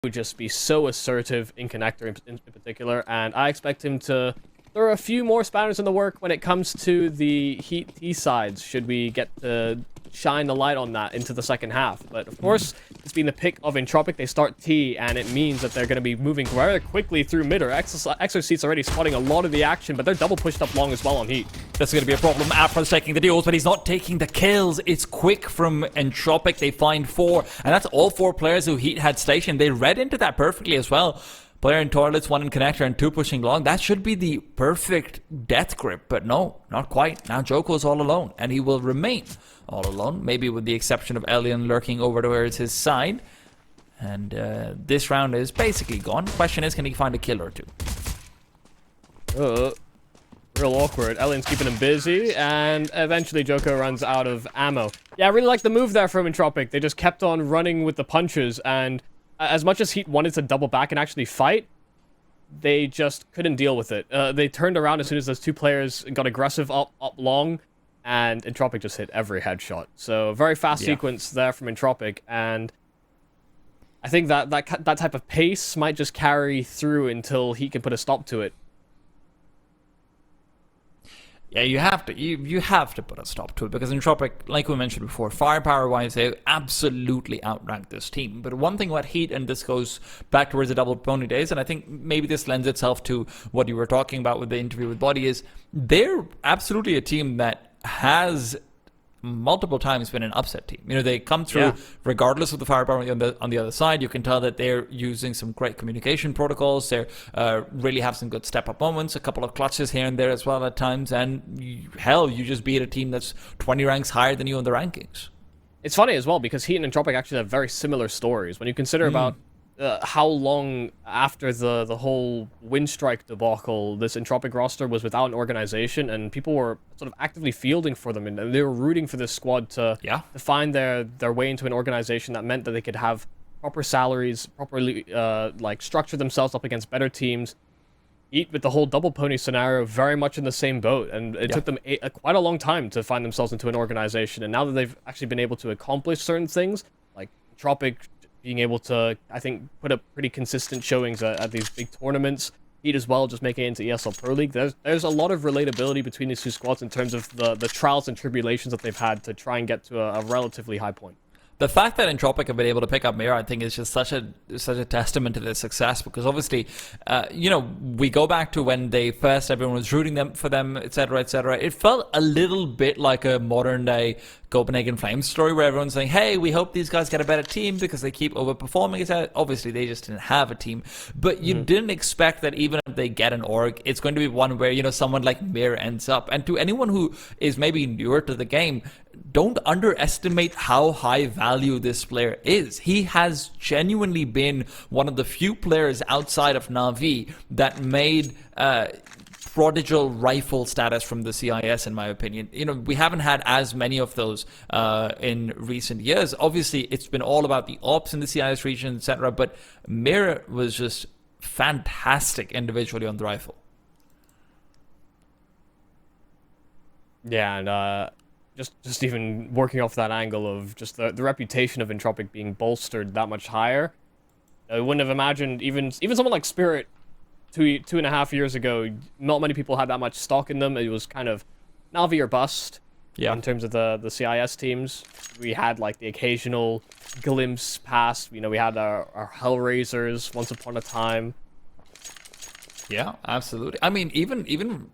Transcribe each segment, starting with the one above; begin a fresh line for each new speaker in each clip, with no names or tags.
would just be so assertive in connector in particular, and I expect him to throw a few more spanners in the work when it comes to the HEET T sides, should we get to shine the light on that into the second half. But of course, it's been the pick of Entropiq. They start T, and it means that they're going to be moving very quickly through mid. Exoseat's already spotting a lot of the action, but they're double pushed up long as well on HEET.
This is going to be a problem. Afro's taking the deals, but he's not taking the kills. It's quick from Entropiq. They find 4, and that's all 4 players who HEET had stationed. They read into that perfectly as well. Player in toilets, 1 in connector, and 2 pushing long. That should be the perfect death grip, but no, not quite. Now Joko's all alone, and he will remain all alone, maybe with the exception of Elian lurking over towards his side. And this round is basically gone. Question is, can he find a kill or 2?
Real awkward. Elian's keeping him busy, and eventually Joko runs out of ammo. Yeah, I really like the move there from Entropiq. They just kept on running with the punches, and as much as HEET wanted to double back and actually fight, they just couldn't deal with it. They turned around as soon as those 2 players got aggressive up long, and Entropiq just hit every headshot. So very fast sequence there from Entropiq, and I think that type of pace might just carry through until he can put a stop to it.
Yeah, you have to put a stop to it, because Entropiq, like we mentioned before, firepower-wise, they absolutely outrank this team. But one thing about HEET, and this goes back towards the double pony days, and I think maybe this lends itself to what you were talking about with the interview with Body, is they're absolutely a team that has multiple times been an upset team. You know, they come through regardless of the firepower on the other side. You can tell that they're using some great communication protocols. They really have some good step-up moments, a couple of clutches here and there as well at times, and hell, you just beat a team that's 20 ranks higher than you in the rankings.
It's funny as well, because HEET and Entropiq actually have very similar stories. When you consider about how long after the whole Windstrike debacle this Entropiq roster was without an organization, and people were sort of actively fielding for them, and they were rooting for this squad to find their way into an organization that meant that they could have proper salaries, properly like structure themselves up against better teams. HEET, with the whole double pony scenario, very much in the same boat, and it took them quite a long time to find themselves into an organization. And now that they've actually been able to accomplish certain things, like Entropiq being able to, I think, put up pretty consistent showings at these big tournaments. HEET as well, just making it into ESL Pro League. There's a lot of relatability between these 2 squads in terms of the trials and tribulations that they've had to try and get to a relatively high point.
The fact that Entropiq have been able to pick up Mira, I think, is just such a testament to their success, because obviously, you know, we go back to when everyone was rooting for them, etc., etc. It felt a little bit like a modern day Copenhagen Flames story, where everyone's saying, hey, we hope these guys get a better team because they keep overperforming. Obviously, they just didn't have a team. But you didn't expect that even if they get an org, it's going to be one where, you know, someone like Mir ends up. And to anyone who is maybe newer to the game, don't underestimate how high value this player is. He has genuinely been one of the few players outside of Na'Vi that made prodigal rifle status from the CIS, in my opinion. You know, we haven't had as many of those in recent years. Obviously, it's been all about the ops in the CIS region, etc. But Mir was just fantastic individually on the rifle.
Yeah, and just even working off that angle of just the reputation of Entropiq being bolstered that much higher. I wouldn't have imagined even someone like Spirit 2.5 years ago, not many people had that much stock in them. It was kind of Na'Vi or bust in terms of the CIS teams. We had like the occasional glimpse past. You know, we had our Hellraisers once upon a time.
Yeah, absolutely. I mean, even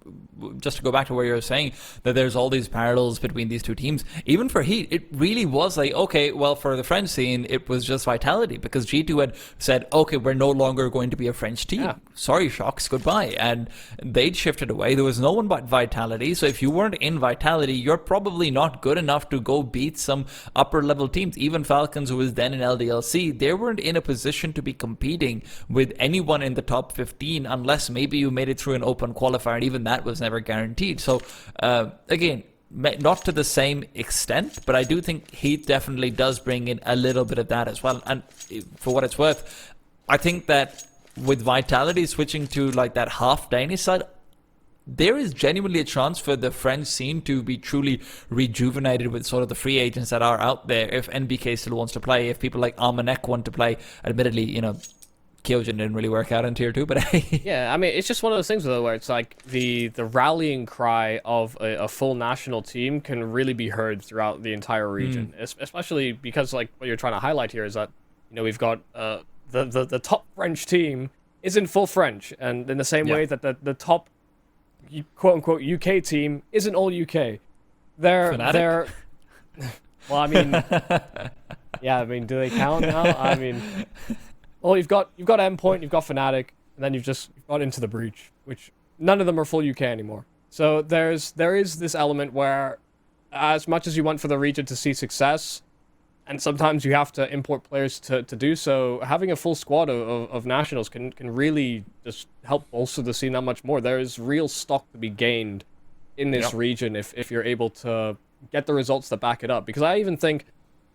just to go back to where you were saying that there's all these parallels between these 2 teams, even for HEET, it really was like, okay, well, for the French scene, it was just Vitality, because G2 had said, okay, we're no longer going to be a French team. Sorry, Shocks, goodbye. And they'd shifted away. There was no one but Vitality. So if you weren't in Vitality, you're probably not good enough to go beat some upper level teams. Even Falcons, who was then in LDLC, they weren't in a position to be competing with anyone in the top 15 unless maybe you made it through an open qualifier, and even that was never guaranteed. So again, not to the same extent, but I do think HEET definitely does bring in a little bit of that as well. And for what it's worth, I think that with Vitality switching to like that half Danish side, there is genuinely a chance for the French scene to be truly rejuvenated with sort of the free agents that are out there. If NBK still wants to play, if people like Armanek want to play, admittedly, you know, Kyojin didn't really work out in tier 2, but hey.
Yeah, I mean, it's just one of those things, though, where it's like the rallying cry of a full national team can really be heard throughout the entire region, especially because, like, what you're trying to highlight here is that, you know, we've got the top French team is in full French, and in the same way that the top quote-unquote UK team isn't all UK. They're well, I mean, yeah, I mean, do they count now? I mean, well, you've got Endpoint, you've got Fnatic, and then you've got Into the Breach, which none of them are full UK anymore. So there is this element where, as much as you want for the region to see success, and sometimes you have to import players to do so, having a full squad of nationals can really just help bolster the scene that much more. There is real stock to be gained in this region if you're able to get the results that back it up. Because I even think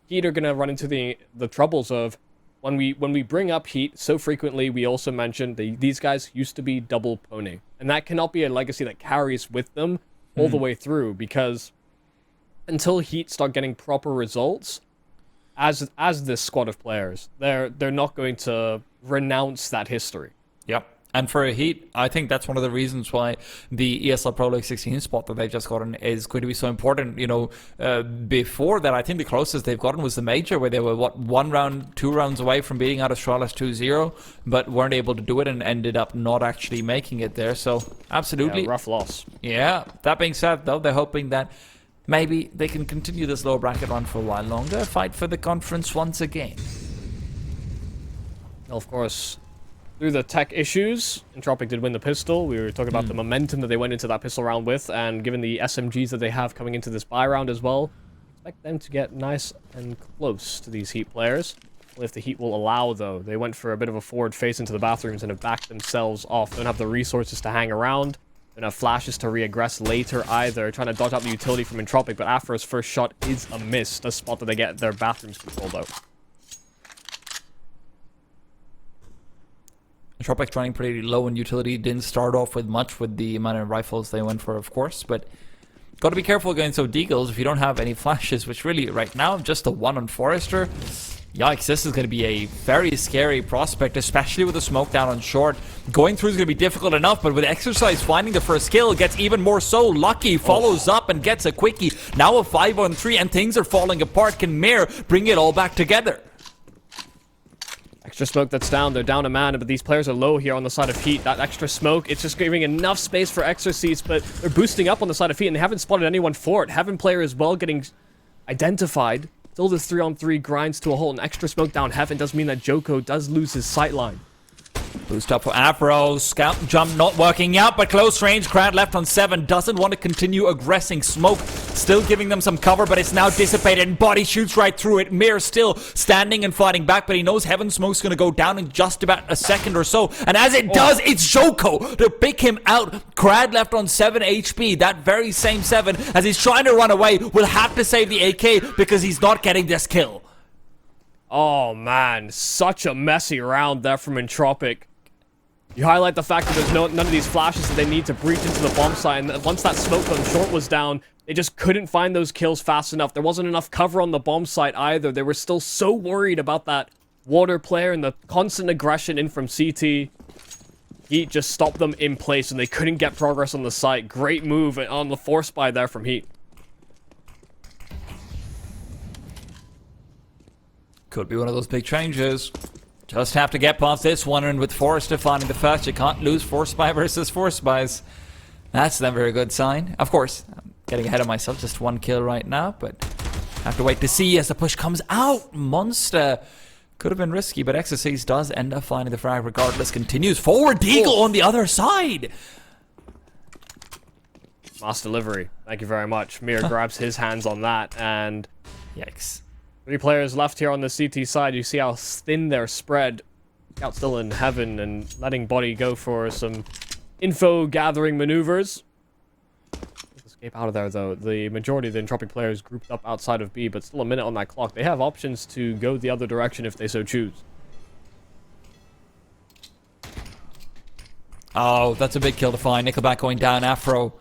HEET are going to run into the troubles of when we bring up HEET so frequently, we also mention these guys used to be double pwning. And that cannot be a legacy that carries with them all the way through, because until HEET start getting proper results as this squad of players, they're not going to renounce that history.
Yep. And for a HEET, I think that's one of the reasons why the ESL Pro League 16 spot that they've just gotten is going to be so important. You know, before that, I think the closest they've gotten was the Major, where they were, 2 rounds away from beating out Astralis 2-0, but weren't able to do it and ended up not actually making it there. So, absolutely.
Yeah, rough loss.
Yeah. That being said, though, they're hoping that maybe they can continue this lower bracket run for a while longer, fight for the conference once again.
Well, of course, through the tech issues, Entropiq did win the pistol. We were talking about the momentum that they went into that pistol round with, and given the SMGs that they have coming into this buy round as well, expect them to get nice and close to these HEET players. Well, if the HEET will allow, though. They went for a bit of a forward face into the bathrooms and have backed themselves off. Don't have the resources to hang around. Don't have flashes to re-aggress later either. Trying to dodge out the utility from Entropiq, but Afro's first shot is a miss. The spot that they get their bathrooms controlled out.
Entropiq running pretty low in utility. Didn't start off with much with the amount of rifles they went for, of course, but got to be careful against those deagles if you don't have any flashes, which really, right now, just the one on Forrester. Yikes, this is going to be a very scary prospect, especially with the smoke down on short. Going through is going to be difficult enough, but with Exercise finding the first kill, gets even more so. Lucky follows up and gets a quickie. Now a 5-on-3, and things are falling apart. Can Mir bring it all back together?
Extra smoke that's down. They're down a man, but these players are low here on the side of HEET. That extra smoke, it's just giving enough space for Exorcists, but they're boosting up on the side of HEET, and they haven't spotted anyone for it. Heaven player as well getting identified. Still this 3-on-3 grinds to a halt. An extra smoke down Heaven does mean that Joko does lose his sightline.
Boost up for Afro. Scout jump not working out, but close range. Crowd left on 7. Doesn't want to continue aggressing. Smoke still giving them some cover, but it's now dissipated, and Body shoots right through it. Mir still standing and fighting back, but he knows Heaven Smoke's going to go down in just about a second or so. And as it does, it's Joko to pick him out. Crowd left on 7 HP. That very same 7, as he's trying to run away, will have to save the AK because he's not getting this kill.
Oh man, such a messy round there from Entropiq. You highlight the fact that there's none of these flashes that they need to breach into the bomb site, and once that smoke on short was down, they just couldn't find those kills fast enough. There wasn't enough cover on the bomb site either. They were still so worried about that water player and the constant aggression in from CT. HEET just stopped them in place, and they couldn't get progress on the site. Great move on the force buy there from HEET.
Could be one of those big changes. Just have to get past this one, and with Forrester finding the first, you can't lose force buy versus force buys. That's never a good sign. Of course, I'm getting ahead of myself, just 1 kill right now, but have to wait to see as the push comes out. Monster could have been risky, but Exorcist does end up finding the frag regardless. Continues forward, Deagle on the other side.
Mass delivery. Thank you very much. Mir grabs his hands on that, and
Yikes.
3 players left here on the CT side. You see how thin they're spread. Scout still in Heaven and letting Body go for some info gathering maneuvers. Let's escape out of there, though. The majority of the Entropiq players grouped up outside of B, but still a minute on that clock. They have options to go the other direction if they so choose.
Oh, that's a big kill to find. Nickelback going down. Afro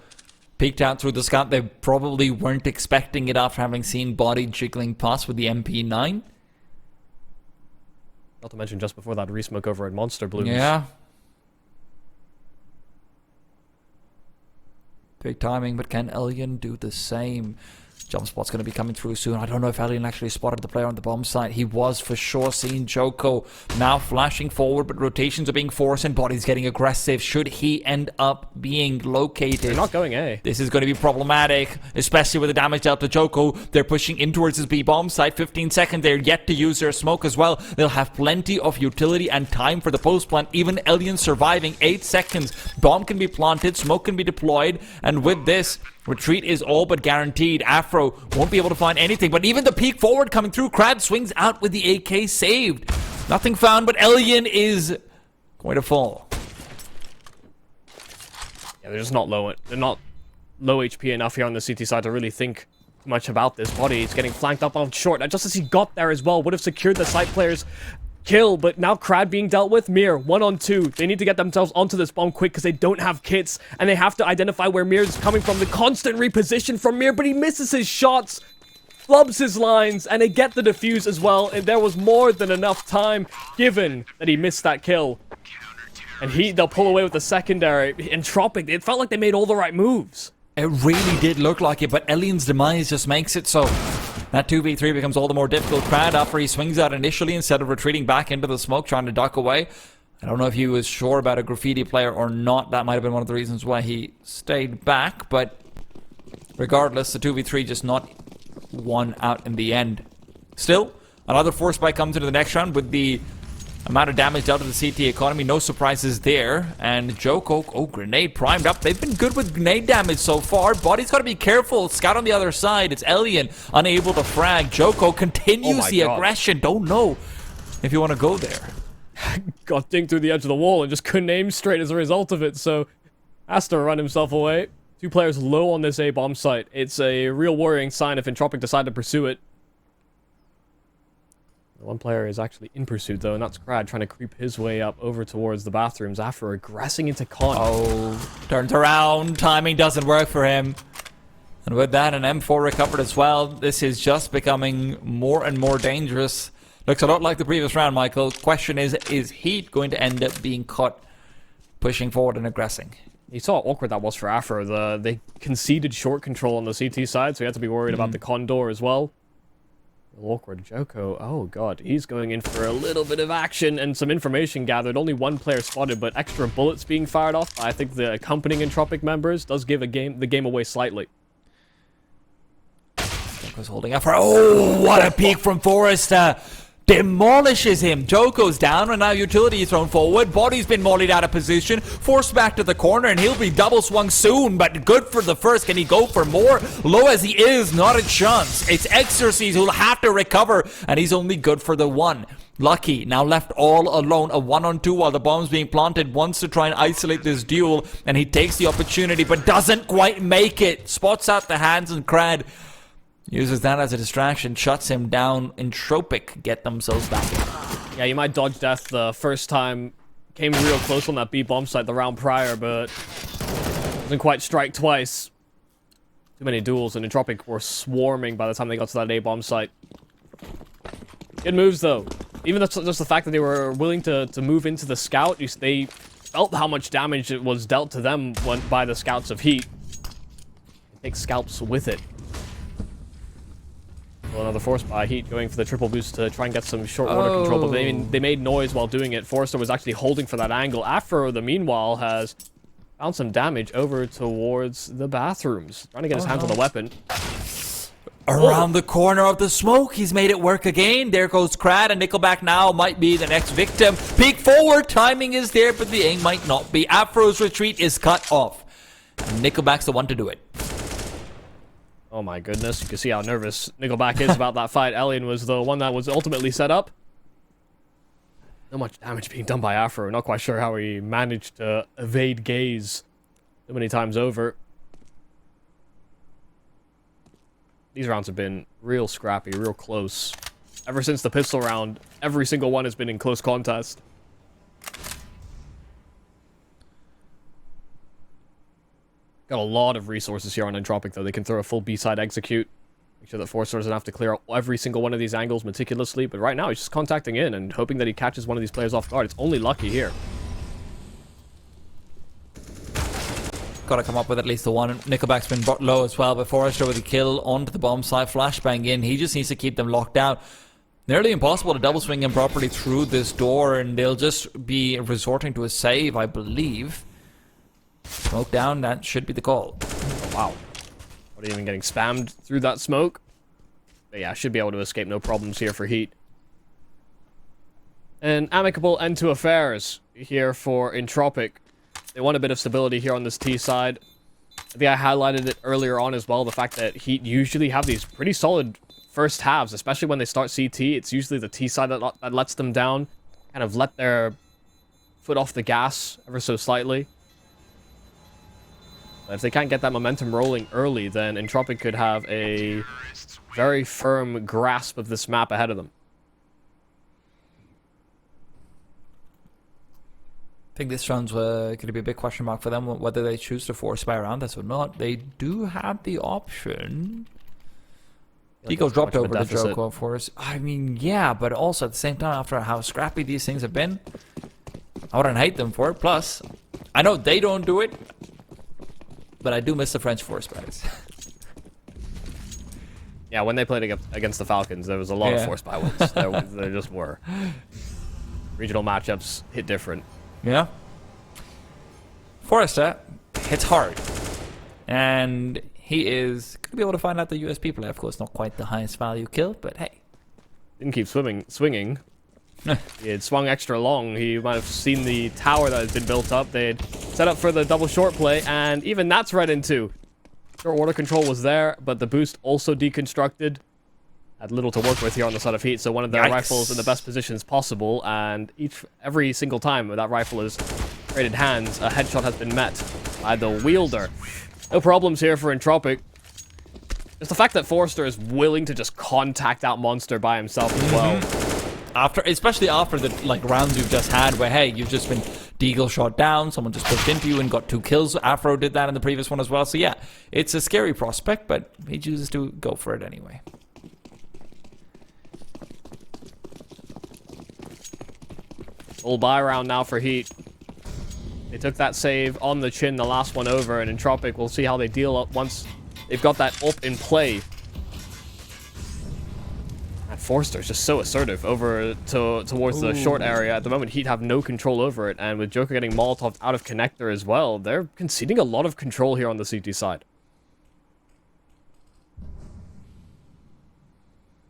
peeked out through the scout. They probably weren't expecting it after having seen Body jiggling past with the MP9.
Not to mention just before that resmoke over at Monster Blues.
Yeah. Big timing, but can Elian do the same? Jump spot's going to be coming through soon. I don't know if Elian actually spotted the player on the bomb site. He was for sure seeing Joko now flashing forward, but rotations are being forced and Body's getting aggressive. Should he end up being located?
They're not going A.
This is going to be problematic, especially with the damage dealt to Joko. They're pushing in towards his B bomb site. 15 seconds. They're yet to use their smoke as well. They'll have plenty of utility and time for the post plant. Even Elian surviving. 8 seconds. Bomb can be planted. Smoke can be deployed. And with this, retreat is all but guaranteed. Afro won't be able to find anything, but even the peek forward coming through. Crad swings out with the AK saved. Nothing found, but Elian is going to fall.
Yeah, they're just not low. They're not low HP enough here on the CT side to really think much about this. Body is getting flanked up on short. Now, just as he got there as well, would have secured the site player's kill, but now Crad being dealt with. Mir, 1-on-2. They need to get themselves onto this bomb quick because they don't have kits, and they have to identify where Mir is coming from. The constant reposition from Mir, but he misses his shots, flubs his lines, and they get the defuse as well, and there was more than enough time given that he missed that kill. And they'll pull away with the secondary. Entropiq, it felt like they made all the right moves.
It really did look like it, but Elian's demise just makes it so. That 2v3 becomes all the more difficult. Crad, after he swings out initially, instead of retreating back into the smoke, trying to duck away. I don't know if he was sure about a graffiti player or not. That might have been one of the reasons why he stayed back, but regardless, the 2v3 just not won out in the end. Still, another force spike comes into the next round with the amount of damage dealt to the CT economy. No surprises there. And Joko, grenade primed up. They've been good with grenade damage so far. Body's got to be careful. Scout on the other side. It's Elian unable to frag. Joko continues the aggression. Don't know if you want to go there.
Got dinged through the edge of the wall and just couldn't aim straight as a result of it, so has to run himself away. 2 players low on this A bomb site. It's a real worrying sign if Entropiq decide to pursue it. 1 player is actually in pursuit, though, and that's Crad trying to creep his way up over towards the bathrooms after aggressing into con.
Oh, turns around. Timing doesn't work for him. And with that, an M4 recovered as well. This is just becoming more and more dangerous. Looks a lot like the previous round, Michael. Question is HEET going to end up being caught pushing forward and aggressing?
You saw how awkward that was for Afro. They conceded short control on the CT side, so he had to be worried about the condor as well. Awkward. Joko, oh god, he's going in for a little bit of action and some information gathered. Only 1 player spotted, but extra bullets being fired off by, I think, the accompanying Entropiq members does give the game away slightly.
Joko's holding up for... Oh, what a peek from Forrester! Demolishes him. Joko's down, and now utility is thrown forward. Body's been mollied out of position, forced back to the corner, and he'll be double swung soon, but good for the first. Can he go for more? Low as he is, not a chance. It's Exorcies who'll have to recover, and he's only good for the 1. Lucky, now left all alone, a 1-on-2 while the bomb's being planted, wants to try and isolate this duel, and he takes the opportunity, but doesn't quite make it. Spots out the hands, and Crad uses that as a distraction, shuts him down. Entropiq get themselves back.
Yeah, you might dodge death the first time. Came real close on that B bomb site the round prior, but doesn't quite strike twice. Too many duels, and Entropiq were swarming by the time they got to that A bomb site. Good moves, though. Even just the fact that they were willing to move into the scout, they felt how much damage it was dealt to them by the scouts of HEET. They take scalps with it. Well, another force by HEET going for the triple boost to try and get some short order control, but they made noise while doing it. Forrester was actually holding for that angle. Afro, the meanwhile, has found some damage over towards the bathrooms. Trying to get his hands on the weapon.
Around the corner of the smoke, he's made it work again. There goes Crad, and Nickelback now might be the next victim. Peek forward, timing is there, but the aim might not be. Afro's retreat is cut off. And Nickelback's the one to do it.
Oh my goodness, you can see how nervous Nickelback is about that fight. Elian was the one that was ultimately set up. Not much damage being done by Afro. Not quite sure how he managed to evade gaze so many times over. These rounds have been real scrappy, real close. Ever since the pistol round, every single one has been in close contest. Got a lot of resources here on Entropiq, though. They can throw a full B-side execute. Make sure that Forster doesn't have to clear out every single one of these angles meticulously. But right now, he's just contacting in and hoping that he catches one of these players off guard. It's only lucky here.
Got to come up with at least the one. Nickelback's been brought low as well, but Forrester with a kill onto the bomb site, flashbang in. He just needs to keep them locked out. Nearly impossible to double swing him properly through this door, and they'll just be resorting to a save, I believe. Smoke down, that should be the call.
Oh, wow. Not even getting spammed through that smoke. But yeah, should be able to escape no problems here for HEET. An amicable end to affairs here for Entropiq. They want a bit of stability here on this T side. I think I highlighted it earlier on as well, the fact that HEET usually have these pretty solid first halves, especially when they start CT. It's usually the T side that lets them down, kind of let their foot off the gas ever so slightly. But if they can't get that momentum rolling early, then Entropiq could have a very firm grasp of this map ahead of them.
I think this round's going to be a big question mark for them, whether they choose to force buy around this or not. They do have the option. Deco's dropped over to Joko, of course. I mean, yeah, but also at the same time, after how scrappy these things have been, I wouldn't hate them for it. Plus, I know they don't do it, but I do miss the French force buys.
Yeah, when they played against the Falcons, there was a lot of force buy wins. There just were. Regional matchups hit different.
Yeah. Forrester hits hard. And he is going to be able to find out the USP play. Of course, not quite the highest value kill, but hey.
Didn't keep swinging. He had swung extra long. He might have seen the tower that has been built up. They had set up for the double short play, and even that's read into. Short water control was there, but the boost also deconstructed. Had little to work with here on the side of HEET, so one of their rifles in the best positions possible, and every single time that rifle is traded hands, a headshot has been met by the wielder. No problems here for Entropiq. Just the fact that Forrester is willing to just contact that monster by himself as well.
Especially after the rounds you've just had, where hey, you've just been deagle shot down, someone just pushed into you and got 2 kills. Afro did that in the previous one as well. So yeah, it's a scary prospect, but he chooses to go for it anyway.
Full buy round now for HEET. They took that save on the chin, the last one over, and Entropiq will see how they deal up once they've got that up in play. And Forster's just so assertive over towards the short area. At the moment, HEET have no control over it, and with Joker getting Molotov out of connector as well, they're conceding a lot of control here on the CT side.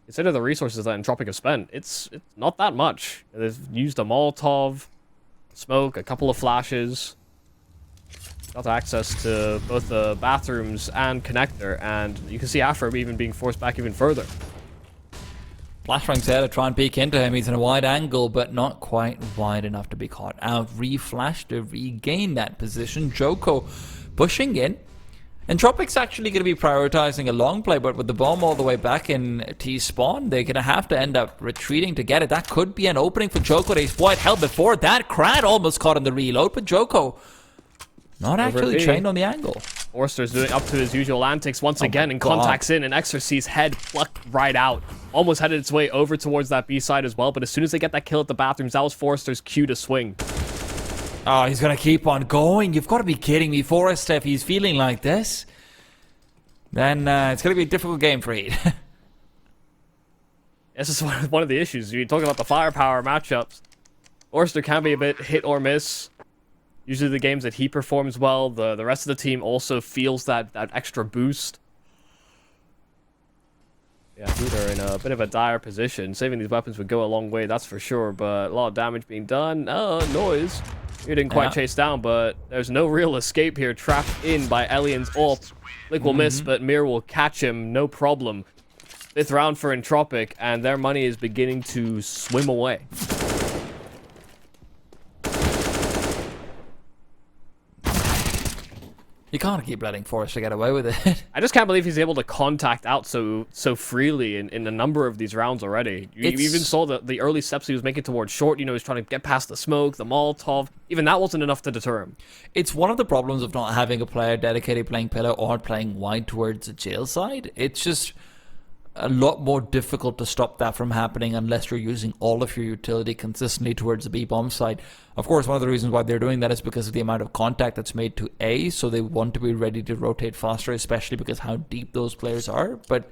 Consider the resources that Entropiq have spent. It's not that much. They've used a Molotov, smoke, a couple of flashes. Got access to both the bathrooms and connector, and you can see Afro even being forced back even further.
Flashbang's there to try and peek into him. He's in a wide angle, but not quite wide enough to be caught out. Reflash to regain that position. Joko pushing in. Entropiq's actually going to be prioritizing a long play, but with the bomb all the way back in T-spawn, they're going to have to end up retreating to get it. That could be an opening for Joko. He's quite held before. That Krat almost caught in the reload, but Joko not actually trained on the angle.
Forster's doing up to his usual antics once again and contacts in, and Exorcist's head plucked right out. Almost headed its way over towards that B side as well, but as soon as they get that kill at the bathrooms, that was Forster's cue to swing.
Oh, he's going to keep on going. You've got to be kidding me, Forrester. If he's feeling like this, then it's going to be a difficult game for HEET.
This is one of the issues. You're talking about the firepower matchups. Forrester can be a bit hit or miss. Usually the games that he performs well, the rest of the team also feels that extra boost. Yeah, HEET are in a bit of a dire position. Saving these weapons would go a long way, that's for sure, but a lot of damage being done. Oh, noise. He didn't quite chase down, but there's no real escape here. Trapped in by Elian's ult. Lick will miss, but Mir will catch him, no problem. 5th round for Entropiq, and their money is beginning to swim away.
You can't keep letting Forrester get away with it.
I just can't believe he's able to contact out so freely in a number of these rounds already. You even saw the early steps he was making towards short. You know, he's trying to get past the smoke, the Molotov. Even that wasn't enough to deter him.
It's one of the problems of not having a player dedicated playing pillar or playing wide towards the jail side. It's just a lot more difficult to stop that from happening unless you're using all of your utility consistently towards the B bomb site. Of course, one of the reasons why they're doing that is because of the amount of contact that's made to A, so they want to be ready to rotate faster, especially because how deep those players are. But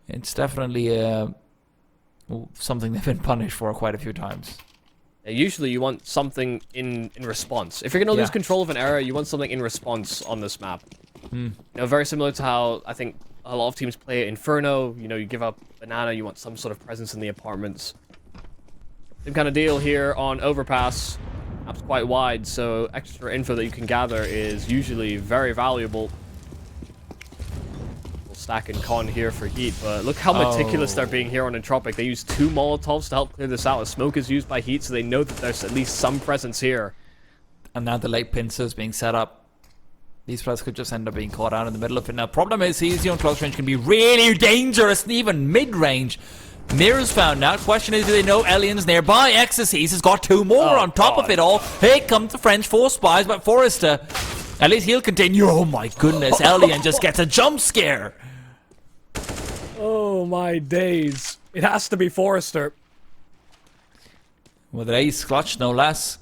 it's definitely something they've been punished for quite a few times.
Usually you want something in response. If you're going to lose control of an area, you want something in response on this map. You know, very similar to how I think a lot of teams play Inferno. You know, you give up Banana, you want some sort of presence in the apartments. Same kind of deal here on Overpass. Map's quite wide, so extra info that you can gather is usually very valuable. We'll stack and con here for HEET, but look how meticulous they're being here on Entropiq. They use 2 Molotovs to help clear this out. A smoke is used by HEET, so they know that there's at least some presence here.
And now the late pincers being set up. These players could just end up being caught out in the middle of it. Now, problem is, easy on close range can be really dangerous, and even mid-range. Mirror's found out. Question is, do they know Elian's nearby? Exorcise has got 2 more on top of it all. Here comes the French 4 spies, but Forrester, at least he'll continue. Oh my goodness, Elian just gets a jump scare.
Oh my days. It has to be Forrester.
With an ace clutch, no less.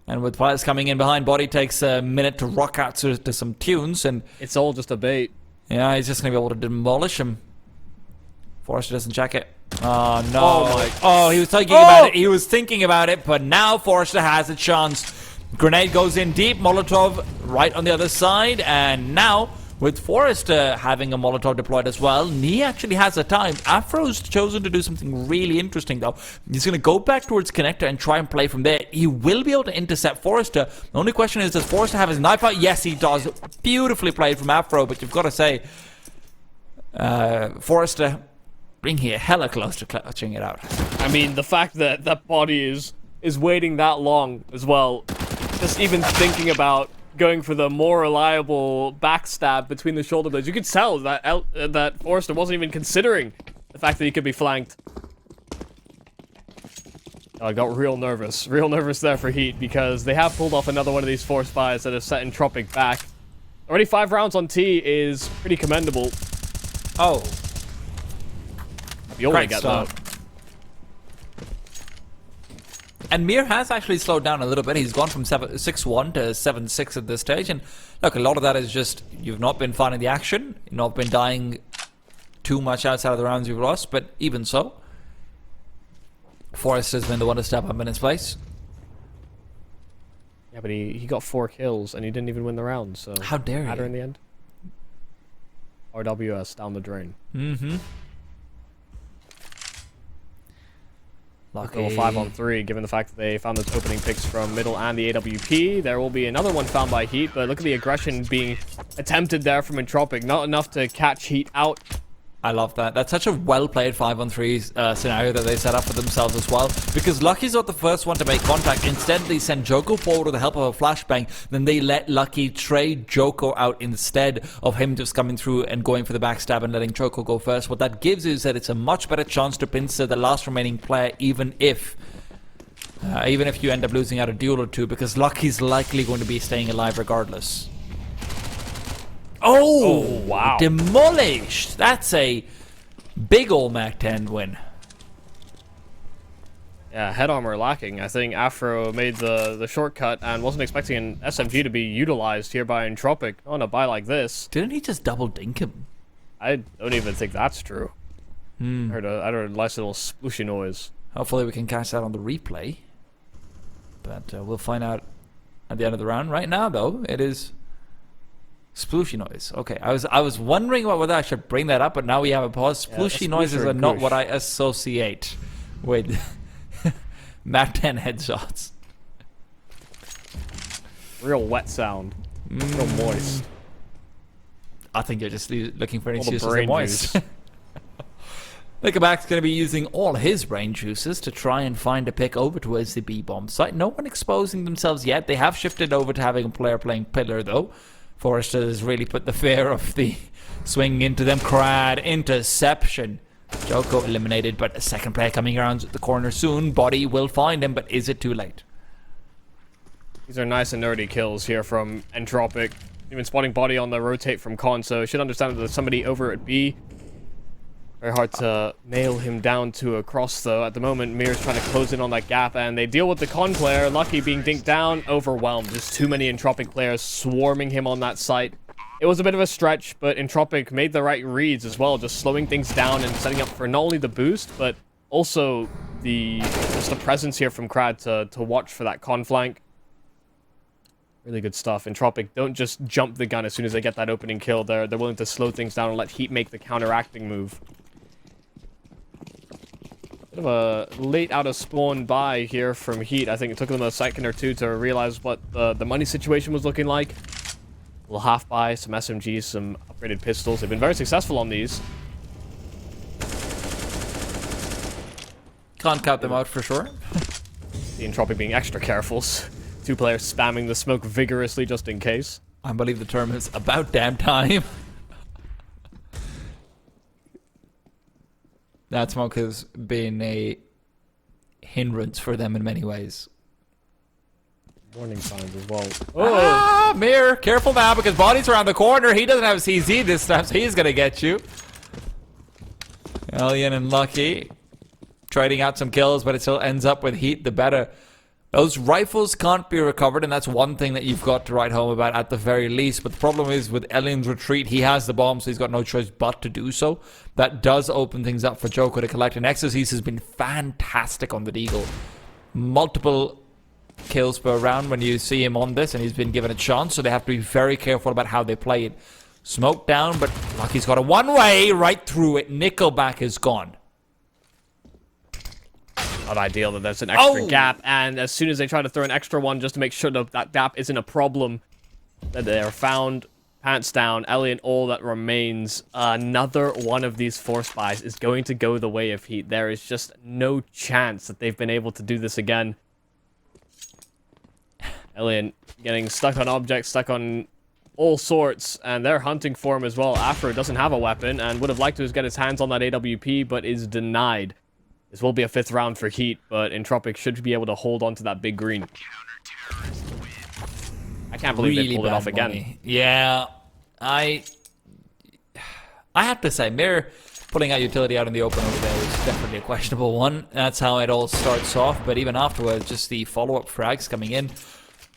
And with players coming in behind, Body takes a minute to rock out to some tunes, and
it's all just a bait.
Yeah, he's just going to be able to demolish him. Forrester doesn't check it. Oh, no. He was thinking about it. He was thinking about it, but now Forrester has a chance. Grenade goes in deep. Molotov right on the other side, and now with Forrester having a Molotov deployed as well, he actually has a time. Afro's chosen to do something really interesting, though. He's going to go back towards Connector and try and play from there. He will be able to intercept Forrester. The only question is, does Forrester have his knife out? Yes, he does. Beautifully played from Afro, but you've got to say, Forrester being here hella close to clutching it out.
I mean, the fact that that Body is waiting that long as well, just even thinking about going for the more reliable backstab between the shoulder blades. You could tell that that Forrester wasn't even considering the fact that he could be flanked. I got real nervous there for HEET, because they have pulled off another one of these 4 spies that have set Entropiq back. Already 5 rounds on T is pretty commendable.
Oh.
You only get that.
And Mir has actually slowed down a little bit. He's gone from 6-1 to 7-6 at this stage. And look, a lot of that is just you've not been finding the action. You've not been dying too much outside of the rounds you've lost. But even so, Forrester's been the one to step up in his place.
Yeah, but he got 4 kills and he didn't even win the round. So
how dare
matter
you?
In the end. RWS down the drain.
Lucky.
5-on-3, given the fact that they found those opening picks from middle and the AWP. There will be another one found by HEET, but look at the aggression being attempted there from Entropiq. Not enough to catch HEET out.
I love that. That's such a well-played 5-on-3 scenario that they set up for themselves as well. Because Lucky's not the first one to make contact. Instead, they send Joko forward with the help of a flashbang. Then they let Lucky trade Joko out instead of him just coming through and going for the backstab and letting Joko go first. What that gives is that it's a much better chance to pincer the last remaining player, even if you end up losing out a duel or two, because Lucky's likely going to be staying alive regardless. Oh,
wow.
Demolished. That's a big old MAC-10 win.
Yeah, head armor lacking. I think Afro made the shortcut and wasn't expecting an SMG to be utilized here by Entropiq on a buy like this.
Didn't he just double dink him?
I don't even think that's true. I heard a nice little splooshy noise.
Hopefully we can catch that on the replay. But we'll find out at the end of the round. Right now, though, it is splooshy noise. Okay, I was wondering whether I should bring that up, but now we have a pause. Splooshy noises are not what I associate with MAC-10 headshots.
Real wet sound. Real moist.
I think you're just looking for any
All the
excuses.
brain
Moist.
juice.
Nickelback's going to be using all his brain juices to try and find a pick over towards the B-bomb site. No one exposing themselves yet. They have shifted over to having a player playing pillar, though. Forrester has really put the fear of the swing into them. Crad, interception. Joko eliminated, but a second player coming around the corner soon. Body will find him, but is it too late?
These are nice and nerdy kills here from Entropiq. Even spotting Body on the rotate from Con, so should understand that there's somebody over at B. Very hard to nail him down to a cross, though. At the moment, Mir's trying to close in on that gap, and they deal with the con player. Lucky being dinked down, overwhelmed. Just too many Entropiq players swarming him on that site. It was a bit of a stretch, but Entropiq made the right reads as well, just slowing things down and setting up for not only the boost, but also just the presence here from Krad to watch for that con flank. Really good stuff. Entropiq don't just jump the gun as soon as they get that opening kill. They're willing to slow things down and let HEET make the counteracting move. Bit of a late out of spawn buy here from HEET. I think it took them a second or two to realize what the money situation was looking like. A little half buy, some SMGs, some upgraded pistols. They've been very successful on these.
Can't count them out for sure.
The Entropiq being extra careful. Two players spamming the smoke vigorously just in case.
I believe the term is about damn time. That smoke has been a hindrance for them in many ways.
Warning signs as well.
Oh! Mir, careful now because body's around the corner. He doesn't have CZ this time, so he's gonna get you. Alien and Lucky trading out some kills, but it still ends up with HEET the better. Those rifles can't be recovered, and that's one thing that you've got to write home about at the very least. But the problem is with Alien's retreat, he has the bomb, so he's got no choice but to do so. That does open things up for Joko to collect. And Exorcist has been fantastic on the Deagle. Multiple kills per round when you see him on this, and he's been given a chance, so they have to be very careful about how they play it. Smoke down, but Lucky's got a one-way right through it. Nickelback is gone.
Not ideal that there's an extra gap, and as soon as they try to throw an extra one just to make sure that gap isn't a problem, that they are found, pants down, Alien, all that remains. Another one of these force buys is going to go the way of HEET. There is just no chance that they've been able to do this again. Alien getting stuck on objects, stuck on all sorts, and they're hunting for him as well. Afro doesn't have a weapon and would have liked to get his hands on that AWP, but is denied. This will be a 5th round for HEET, but Entropiq should be able to hold on to that big green. I can't believe they pulled it off again.
Yeah, I have to say, Mir putting out utility out in the open over there is definitely a questionable one. That's how it all starts off, but even afterwards, just the follow-up frags coming in.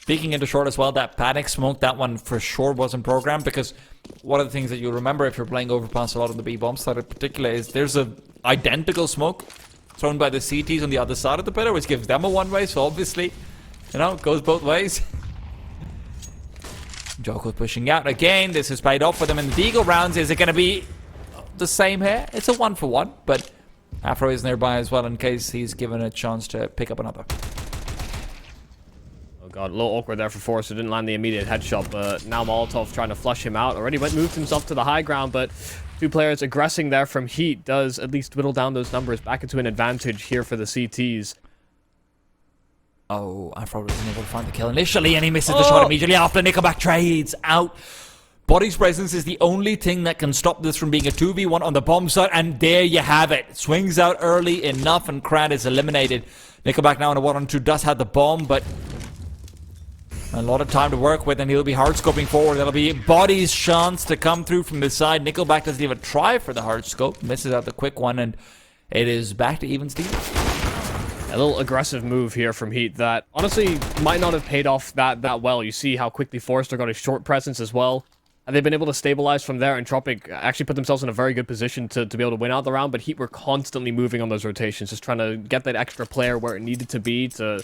Peeking into short as well, that panic smoke, that one for sure wasn't programmed, because one of the things that you'll remember if you're playing Overpass a lot on the B-bomb side in particular is there's a identical smoke thrown by the CTs on the other side of the pillar, which gives them a one-way, so obviously, you know, it goes both ways. Joko pushing out again. This has paid off for them in the Deagle rounds. Is it going to be the same here? It's a 1-for-1, but Afro is nearby as well in case he's given a chance to pick up another.
Oh god, a little awkward there for Forrest, who didn't land the immediate headshot, but now Molotov trying to flush him out. Already moved himself to the high ground, but two players aggressing there from HEET does at least whittle down those numbers back into an advantage here for the CTs.
Oh, Afro wasn't able to find the kill initially, and he misses the shot immediately after. Nickelback trades out. Body's presence is the only thing that can stop this from being a 2v1 on the bomb site, and there you have it. Swings out early enough, and Krad is eliminated. Nickelback now in a 1-on-2 does have the bomb, but a lot of time to work with, and he'll be hard scoping forward. That'll be Body's chance to come through from the side. Nickelback doesn't even try for the hard scope, misses out the quick one, and it is back to even Steve.
A little aggressive move here from HEET that honestly might not have paid off that well. You see how quickly Forrester got his short presence as well. And they've been able to stabilize from there. Entropiq actually put themselves in a very good position to be able to win out the round, but HEET were constantly moving on those rotations, just trying to get that extra player where it needed to be to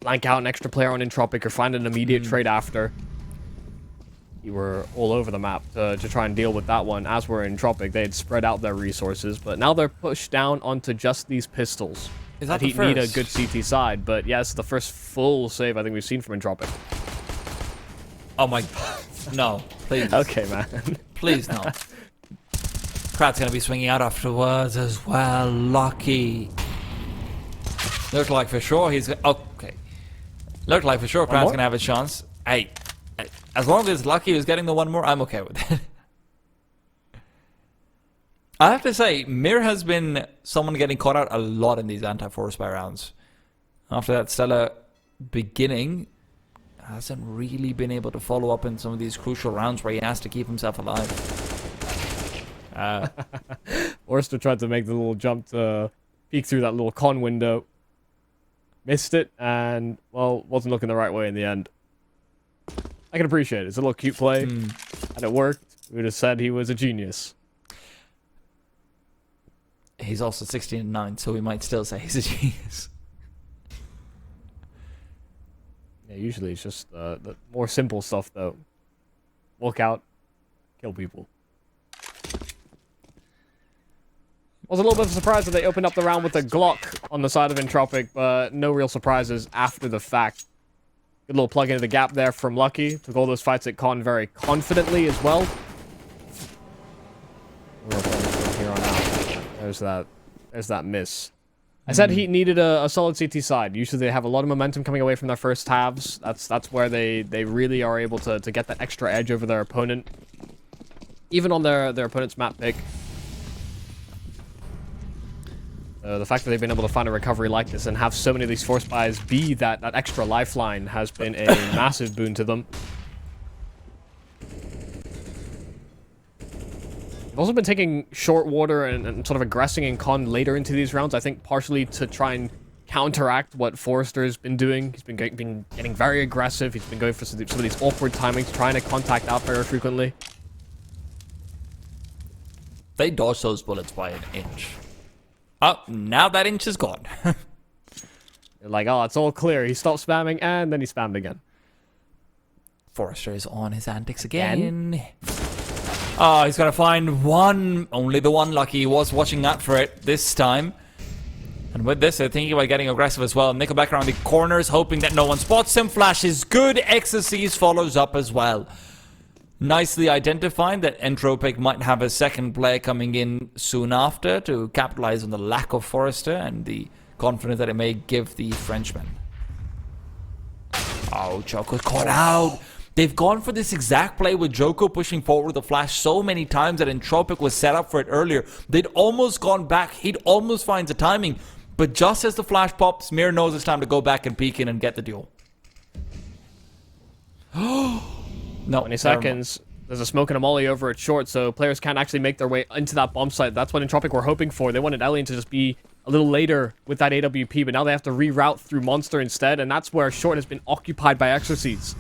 blank out an extra player on Entropiq or find an immediate trade after. You were all over the map to try and deal with that one. As were Entropiq, they had spread out their resources, but now they're pushed down onto just these pistols.
Is that
HEET need a good CT side, but yes, the first full save I think we've seen from Entropiq.
Oh my... No, please.
Okay, man.
Please, no. Krat's gonna be swinging out afterwards as well. Lucky. Looked like for sure he's... Okay. Looked like for sure Krat's gonna have a chance. Hey, as long as Lucky is getting the one more, I'm okay with it. I have to say, Mir has been someone getting caught out a lot in these anti-force buy rounds. After that stellar beginning, hasn't really been able to follow up in some of these crucial rounds where he has to keep himself alive.
Forrester tried to make the little jump to peek through that little con window. Missed it, and, well, wasn't looking the right way in the end. I can appreciate it. It's a little cute play, and it worked. We would have said he was a genius.
He's also 16-9, so we might still say he's a genius.
Yeah, usually it's just the more simple stuff, though. Walk out, kill people. Was a little bit of a surprise that they opened up the round with a Glock on the side of Entropiq, but no real surprises after the fact. Good little plug into the gap there from Lucky. Took all those fights at Con very confidently as well. Here on out. There's that miss. I said Heat needed a solid CT side. Usually they have a lot of momentum coming away from their first halves. That's where they really are able to get that extra edge over their opponent. Even on their opponent's map pick. The fact that they've been able to find a recovery like this and have so many of these force buys be that extra lifeline has been a massive boon to them. They've also been taking short water and sort of aggressing in Con later into these rounds, I think partially to try and counteract what Forrester's been doing. He's been getting very aggressive. He's been going for some of these awkward timings, trying to contact out very frequently.
They dodged those bullets by an inch. Oh, now that inch is gone.
They're like, oh, it's all clear. He stopped spamming, and then he spammed again.
Forrester is on his antics again. Oh, he's got to find one. Only the one Lucky was watching out for it this time. And with this, they're thinking about getting aggressive as well. Nickelback around the corners, hoping that no one spots him. Flash is good. Ecstasy follows up as well. Nicely identifying that Entropiq might have a second player coming in soon after to capitalize on the lack of Forrester and the confidence that it may give the Frenchman. Oh, Joko's caught out. They've gone for this exact play with Joko pushing forward the flash so many times that Entropiq was set up for it earlier. They'd almost gone back. He'd almost finds the timing. But just as the flash pops, Mir knows it's time to go back and peek in and get the duel. No,
20 seconds. There's a smoke and a molly over at short, so players can't actually make their way into that bomb site. That's what Entropiq were hoping for. They wanted Alien to just be a little later with that AWP, but now they have to reroute through Monster instead, and that's where short has been occupied by Exorcies.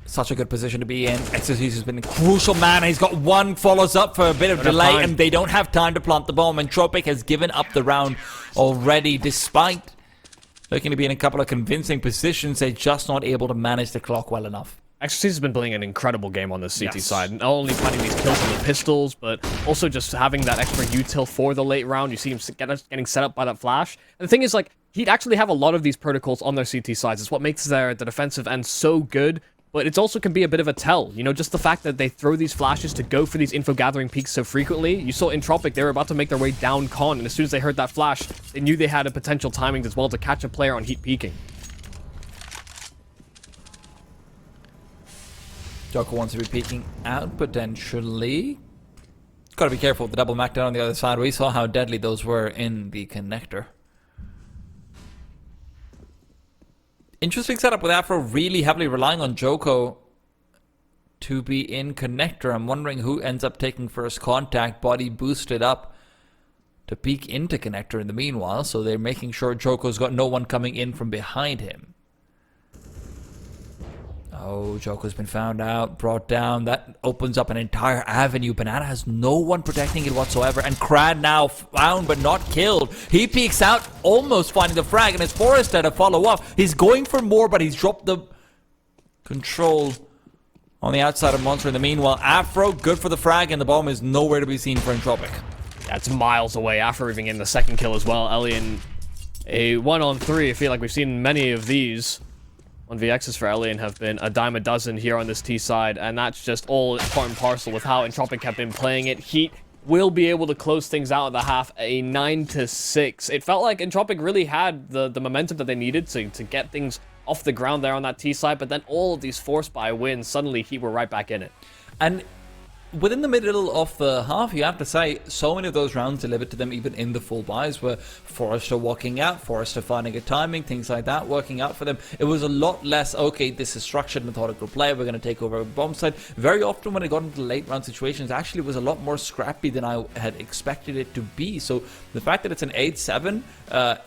Such a good position to be in. Exorcies has been a crucial man. He's got one, follows up for a bit of delay, and they don't have time to plant the bomb. Entropiq has given up the round already, despite looking to be in a couple of convincing positions. They're just not able to manage the clock well enough.
Exorcist has been playing an incredible game on the CT side. Not only finding these kills with the pistols, but also just having that extra util for the late round. You see him getting set up by that flash. And the thing is, like, he'd actually have a lot of these protocols on their CT sides. It's what makes the defensive end so good, but it also can be a bit of a tell. You know, just the fact that they throw these flashes to go for these info-gathering peaks so frequently. You saw Entropiq, they were about to make their way down Con, and as soon as they heard that flash, they knew they had a potential timing as well to catch a player on Heat peeking.
Joko wants to be peeking out potentially. Gotta be careful with the double Macdown on the other side. We saw how deadly those were in the connector. Interesting setup with Afro really heavily relying on Joko to be in connector. I'm wondering who ends up taking first contact. Body boosted up to peek into connector in the meanwhile, so they're making sure Joko's got no one coming in from behind him. Oh, Joko's been found out, brought down. That opens up an entire avenue. Banana has no one protecting it whatsoever. And Krad now found but not killed. He peeks out, almost finding the frag, and it's Forrester to follow up. He's going for more, but he's dropped the control on the outside of Monster in the meanwhile. Afro, good for the frag, and the bomb is nowhere to be seen for Entropiq.
That's miles away. Afro even getting the second kill as well. Elian, a 1-on-3. I feel like we've seen many of these. 1vx's for Elian have been a dime a dozen here on this T side, and that's just all part and parcel with how Entropiq have been playing it. Heat will be able to close things out at the half, a 9-6. It felt like Entropiq really had the momentum that they needed to get things off the ground there on that T side, but then all of these force buy wins, suddenly Heat were right back in it.
And within the middle of the half, you have to say, so many of those rounds delivered to them, even in the full buys, were Forrester walking out, Forrester finding a timing, things like that working out for them. It was a lot less, okay, this is structured, methodical play, we're going to take over a bomb site. Very often when it got into late round situations, actually was a lot more scrappy than I had expected it to be. So the fact that it's an 8-7,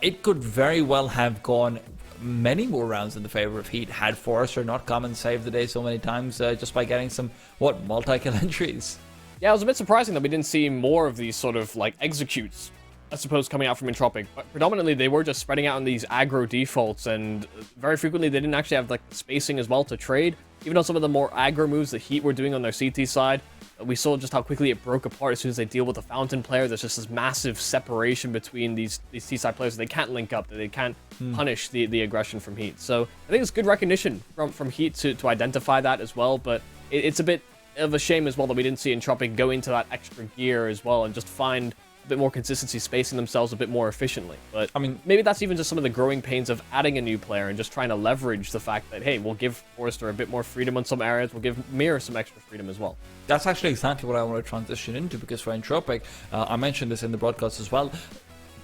it could very well have gone many more rounds in the favor of Heat had Forrester not come and saved the day so many times just by getting some, multi-kill entries.
Yeah, it was a bit surprising that we didn't see more of these sort of like executes, I suppose, coming out from Entropiq. But predominantly they were just spreading out on these aggro defaults, and very frequently they didn't actually have like spacing as well to trade. Even on some of the more aggro moves the Heat were doing on their CT side, we saw just how quickly it broke apart as soon as they deal with the Fountain player. There's just this massive separation between these T-side players. They can't link up. They can't punish the aggression from Heat. So I think it's good recognition from Heat to identify that as well. But it's a bit of a shame as well that we didn't see Entropiq go into that extra gear as well and just find a bit more consistency, spacing themselves a bit more efficiently. But I mean, maybe that's even just some of the growing pains of adding a new player and just trying to leverage the fact that, hey, we'll give Forrester a bit more freedom on some areas, we'll give Mir some extra freedom as well.
That's actually exactly what I want to transition into, because for Entropiq, I mentioned this in the broadcast as well,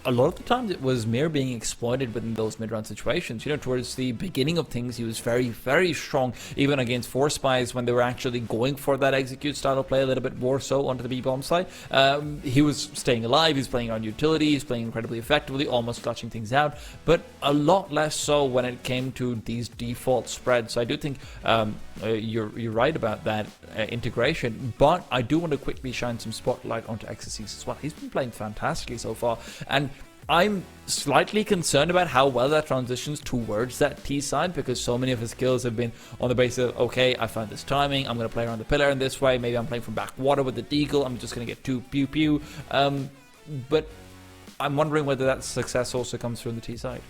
a lot of the times it was Mir being exploited within those mid-round situations. Towards the beginning of things, he was very, very strong, even against Force Spies when they were actually going for that execute style of play a little bit more so onto the B-bomb side. He was staying alive, he's playing on utility, he's playing incredibly effectively, almost clutching things out, but a lot less so when it came to these default spreads. So I do think you're right about that integration, but I do want to quickly shine some spotlight onto Xerxes as well. He's been playing fantastically so far, and I'm slightly concerned about how well that transitions towards that T side, because so many of his skills have been on the basis of, okay, I found this timing, I'm going to play around the pillar in this way, maybe I'm playing from backwater with the deagle, I'm just going to get 2 pew pew, but I'm wondering whether that success also comes from the T side.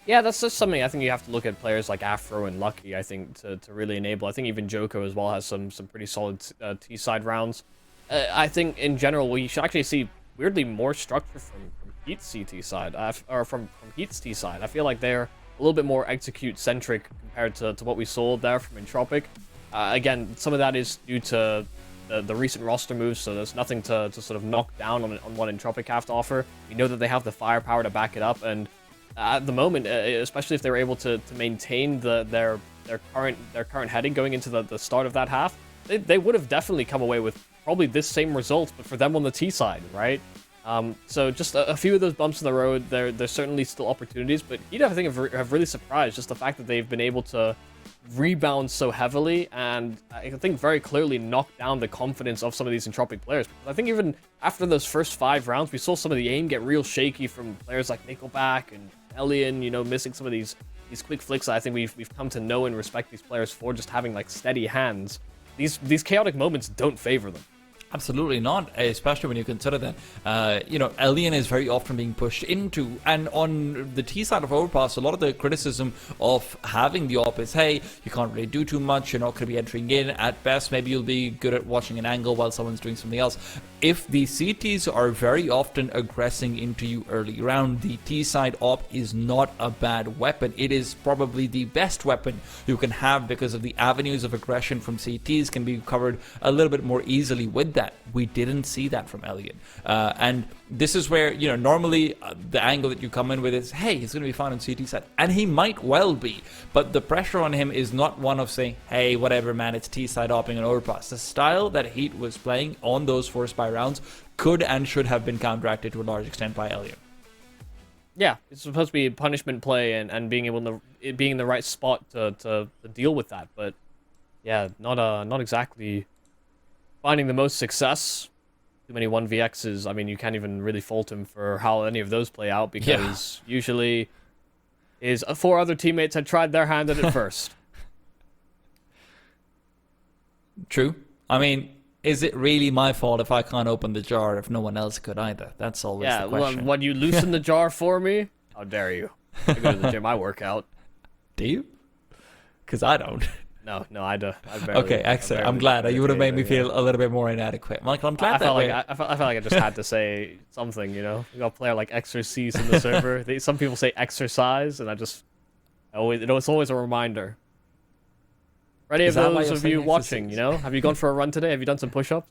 Yeah, that's just something I think you have to look at players like Afro and Lucky, I think, to really enable. I think even Joko as well has some pretty solid T-side rounds. I think in general we should actually see weirdly more structure from Heat's CT side, or from Heat's T side. I feel like they're a little bit more execute-centric compared to what we saw there from Entropiq. Again, some of that is due to the recent roster moves, so there's nothing to sort of knock down on what Entropiq have to offer. We know that they have the firepower to back it up, and at the moment, especially if they were able to maintain their current heading going into the start of that half, they would have definitely come away with probably this same result, but for them on the T side, right? So just a few of those bumps in the road, there's certainly still opportunities, but Heat, I think, have really surprised just the fact that they've been able to rebound so heavily, and I think very clearly knock down the confidence of some of these Entropiq players. Because I think even after those first 5 rounds, we saw some of the aim get real shaky from players like Nickelback and Elian, missing some of these quick flicks that I think we've come to know and respect these players for, just having like steady hands. These chaotic moments don't favor them.
Absolutely not, especially when you consider that, Elian is very often being pushed into, and on the T side of Overpass, a lot of the criticism of having the op is, hey, you can't really do too much, you're not going to be entering in, at best, maybe you'll be good at watching an angle while someone's doing something else. If the CTs are very often aggressing into you early round, the T side op is not a bad weapon. It is probably the best weapon you can have, because of the avenues of aggression from CTs can be covered a little bit more easily with that. We didn't see that from Elian. And this is where, normally the angle that you come in with is, hey, he's going to be fine on CT side. And he might well be. But the pressure on him is not one of saying, hey, whatever, man, it's T side opping and Overpass. The style that Heat was playing on those 4 spy rounds could and should have been counteracted to a large extent by Elian.
Yeah, it's supposed to be punishment play and being able to being in the right spot to deal with that. But yeah, not exactly finding the most success. Too many 1vx's. I mean, you can't even really fault him for how any of those play out, because usually his 4 other teammates had tried their hand at it first. True.
I mean, is it really my fault if I can't open the jar if no one else could either? That's always the question.
Well, when you loosen the jar for me, how dare you? I go to the gym, I work out.
Do you? Because I don't.
No, I do.
Okay, excellent. I'm glad. You would have made me feel a little bit more inadequate. Michael, I'm glad
I felt like I just had to say something, We got a player like Exercise in the server. Some people say exercise, and it's always a reminder. For any of those of you watching, have you gone for a run today? Have you done some push-ups?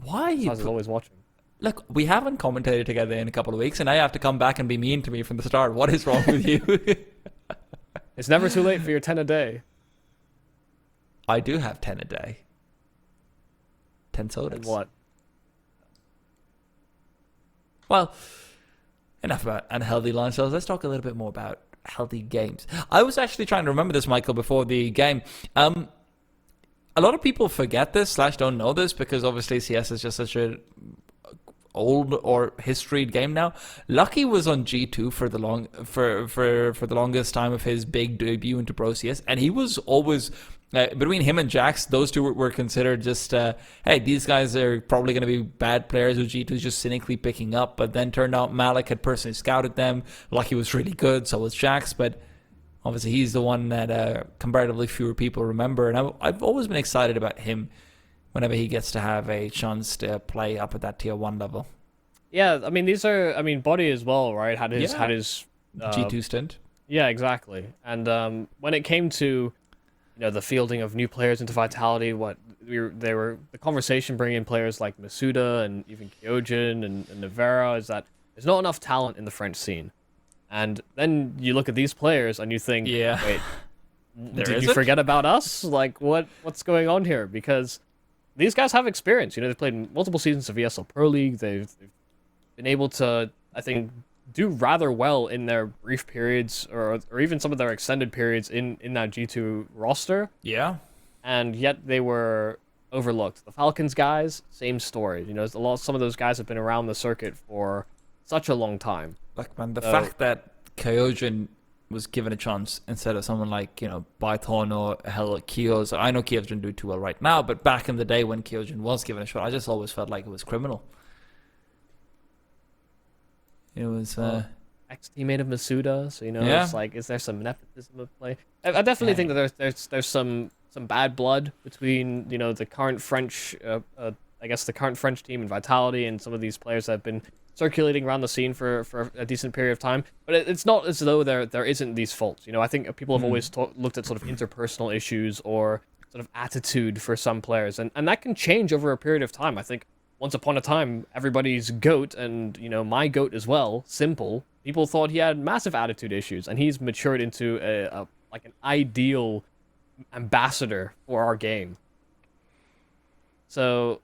Why?
I was always watching.
Look, we haven't commentated together in a couple of weeks, and I have to come back and be mean to me from the start. What is wrong with you?
It's never too late for your 10 a day.
I do have 10 a day. 10 sodas.
And what?
Well, enough about unhealthy lifestyles. Let's talk a little bit more about healthy games. I was actually trying to remember this, Michael, before the game. A lot of people forget this / don't know this because obviously CS is just such a old or historied game now. Lucky was on G2 for the longest time of his big debut into Pro CS, and he was always between him and Jax, those two were considered just hey, these guys are probably going to be bad players who G2 is just cynically picking up. But then turned out Malik had personally scouted them. Lucky was really good, so was Jax, but obviously he's the one that comparatively fewer people remember, and I've always been excited about him whenever he gets to have a chance to play up at that tier 1 level.
Yeah, I mean, Body as well, right? Had his
G2 stint.
Yeah, exactly. And when it came to the fielding of new players into Vitality, the conversation bringing in players like Masuda and even Kyojin and Navera is that there's not enough talent in the French scene. And then you look at these players and you think, wait, did you forget about us? Like, what's going on here? Because these guys have experience. They've played multiple seasons of ESL Pro League. They've been able to, I think, do rather well in their brief periods or even some of their extended periods in that G2 roster.
Yeah.
And yet they were overlooked. The Falcons guys, same story. Some of those guys have been around the circuit for such a long time.
Like, man, the fact that Kyojin was given a chance instead of someone like, Bython or hell, Kio's. I know Kio's didn't do too well right now, but back in the day when Kyojin was given a shot, I just always felt like it was criminal. It was
ex-teammate of Masuda, so it's like, is there some nepotism at play? I definitely think that there's some bad blood between the current French, I guess the current French team and Vitality and some of these players that have been circulating around the scene for a decent period of time. But it's not as though there isn't these faults. I think people have always looked at sort of interpersonal issues or sort of attitude for some players, and that can change over a period of time. I think once upon a time, everybody's GOAT, and my GOAT as well, Simple, people thought he had massive attitude issues, and he's matured into an ideal ambassador for our game. So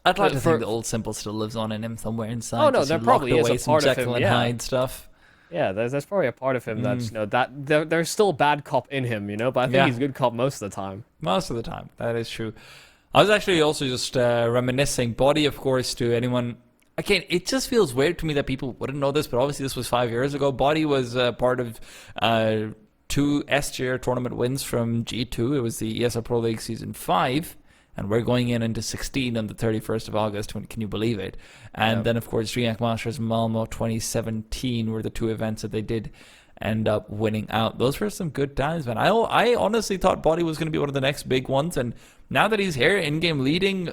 I'd like to think the old Simple still lives on in him somewhere inside.
Oh no, there probably is a part of him.
And Hyde stuff.
Yeah, there's probably a part of him that's that there's still bad cop in him, but I think he's good cop most of the time.
Most of the time, that is true. I was actually also just reminiscing. Body, of course, to anyone. Again, it just feels weird to me that people wouldn't know this, but obviously this was 5 years ago. Body was part of 2 S-tier tournament wins from G2. It was the ESL Pro League Season 5. And we're going into 16 on the 31st of August. Can you believe it? And then, of course, DreamHack Masters Malmo 2017 were the 2 events that they did end up winning out. Those were some good times, man. I honestly thought Body was going to be one of the next big ones. And now that he's here, in-game leading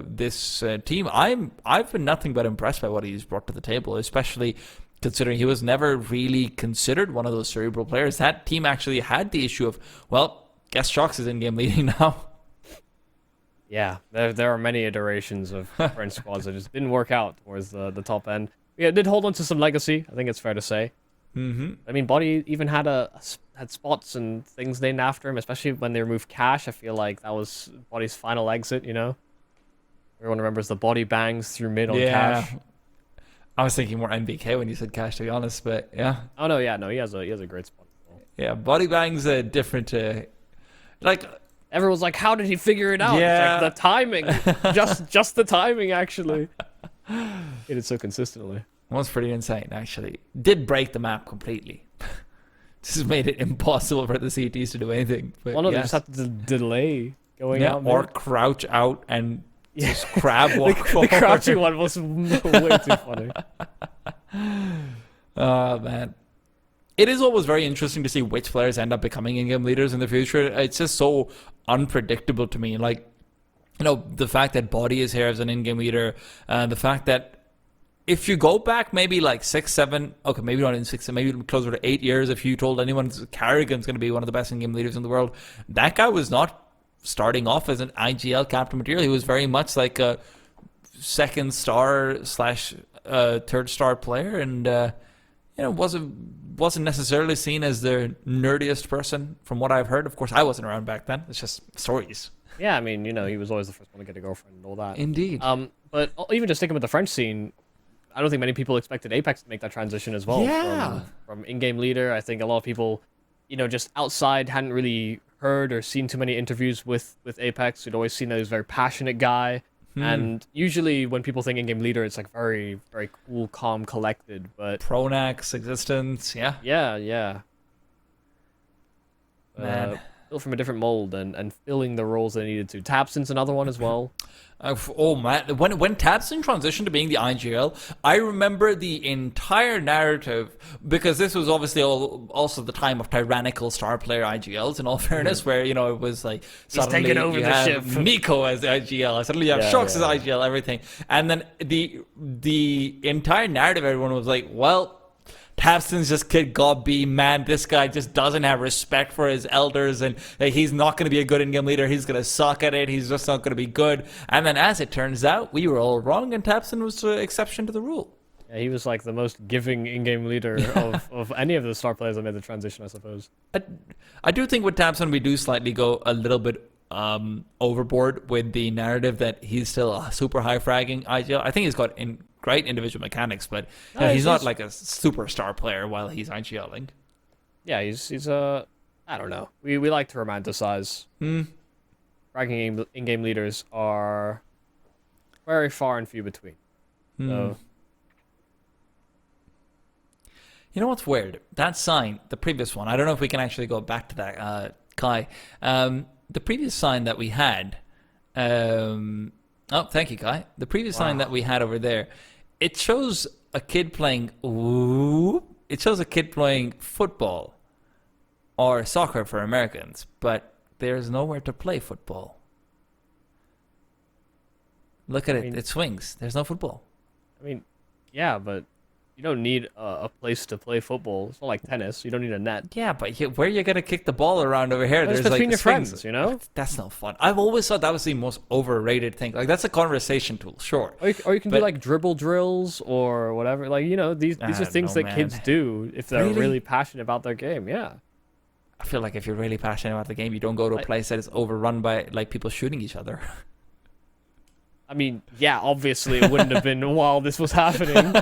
this team, I've been nothing but impressed by what he's brought to the table, especially considering he was never really considered one of those cerebral players. That team actually had the issue of, well, guess Shox is in-game leading now.
Yeah, there are many iterations of French squads that just didn't work out towards the top end. Yeah, it did hold on to some legacy, I think it's fair to say.
Mm-hmm. I
mean, Body even had spots and things named after him, especially when they removed Cash. I feel like that was Body's final exit, Everyone remembers the Body bangs through mid on Cash.
I was thinking more MBK when you said Cash, to be honest, but yeah.
Oh, no, yeah, no, he has a great spot as well.
Yeah, Body bangs are different,
everyone's like, how did he figure it out?
Yeah.
It's like the timing. just the timing, actually. It is so consistently.
It was pretty insane, actually. Did break the map completely. This has made it impossible for the CTs to do anything. But
they just have to delay going out.
Or crouch out and just crab walk
forward. The crouching one was way too funny.
Oh, man. It is always very interesting to see which players end up becoming in-game leaders in the future. It's just so unpredictable to me. The fact that Body is here as an in-game leader, the fact that if you go back maybe 6, 7, okay, maybe not in 6, maybe closer to 8 years, if you told anyone Carrigan's going to be one of the best in-game leaders in the world, that guy was not starting off as an IGL captain material. He was very much like a second star slash third star player, and wasn't necessarily seen as the nerdiest person from what I've heard. Of course, I wasn't around back then. It's just stories.
Yeah, I mean, he was always the first one to get a girlfriend and all that.
Indeed.
But even just sticking with the French scene, I don't think many people expected Apex to make that transition as well.
Yeah.
From in-game leader, I think a lot of people, just outside hadn't really heard or seen too many interviews with Apex. You'd always seen that he was a very passionate guy. And usually when people think in-game leader, it's like very, very cool, calm, collected. But
Pronax existence, yeah.
Yeah.
Man.
Built from a different mold and filling the roles they needed to. Tabson's another one as well.
Oh man, when Tabson transitioned to being the IGL, I remember the entire narrative, because this was obviously also the time of tyrannical star player IGLs, in all fairness, where it was like suddenly
taking over
you
the
have
ship.
Nico as the IGL, suddenly you have Shox as IGL, everything, and then the entire narrative, everyone was like, well, Tabson's just kid God B, man. This guy just doesn't have respect for his elders, and he's not going to be a good in-game leader. He's going to suck at it. He's just not going to be good. And then, as it turns out, we were all wrong, and Tabson was the exception to the rule.
Yeah, he was like the most giving in-game leader of any of the star players that made the transition, I suppose.
I do think with Tabson, we do slightly go a little bit overboard with the narrative that he's still a super high fragging IGL. I think he's got great individual mechanics, but he's not like a superstar player while he's IGLing.
Yeah, he's I don't know. We like to romanticize. Fragging in-game leaders are very far and few between. So.
You know what's weird? That sign, the previous one, I don't know if we can actually go back to that, Kai. The previous sign that we had, oh, thank you, Kai. The previous sign that we had over there, it shows a kid playing, it shows a kid playing football or soccer for Americans, but there's nowhere to play football. Look at it swings. There's no football.
I mean, yeah, but you don't need a place to play football. It's not like tennis. You don't need a net.
Yeah, but where are you going to kick the ball around over here?
It's
There's
between
like
your
swings.
friends,
That's no fun. I've always thought that was the most overrated thing. Like, that's a conversation tool, sure.
Or you can do like dribble drills or whatever. Like, these are things that kids do if they're really passionate about their game. Yeah.
I feel like if you're really passionate about the game, you don't go to a place that is overrun by like people shooting each other.
I mean, yeah, obviously it wouldn't have been while this was happening.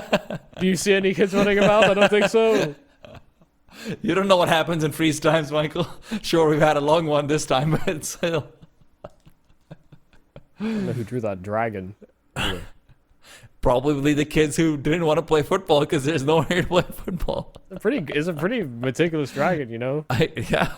Do you see any kids running about? I don't think so.
You don't know what happens in freeze times, Michael. Sure, we've had a long one this time, but still.
I don't know who drew that dragon. Anyway.
Probably the kids who didn't want to play football because there's nowhere to play football.
It's a pretty meticulous dragon,
Yeah,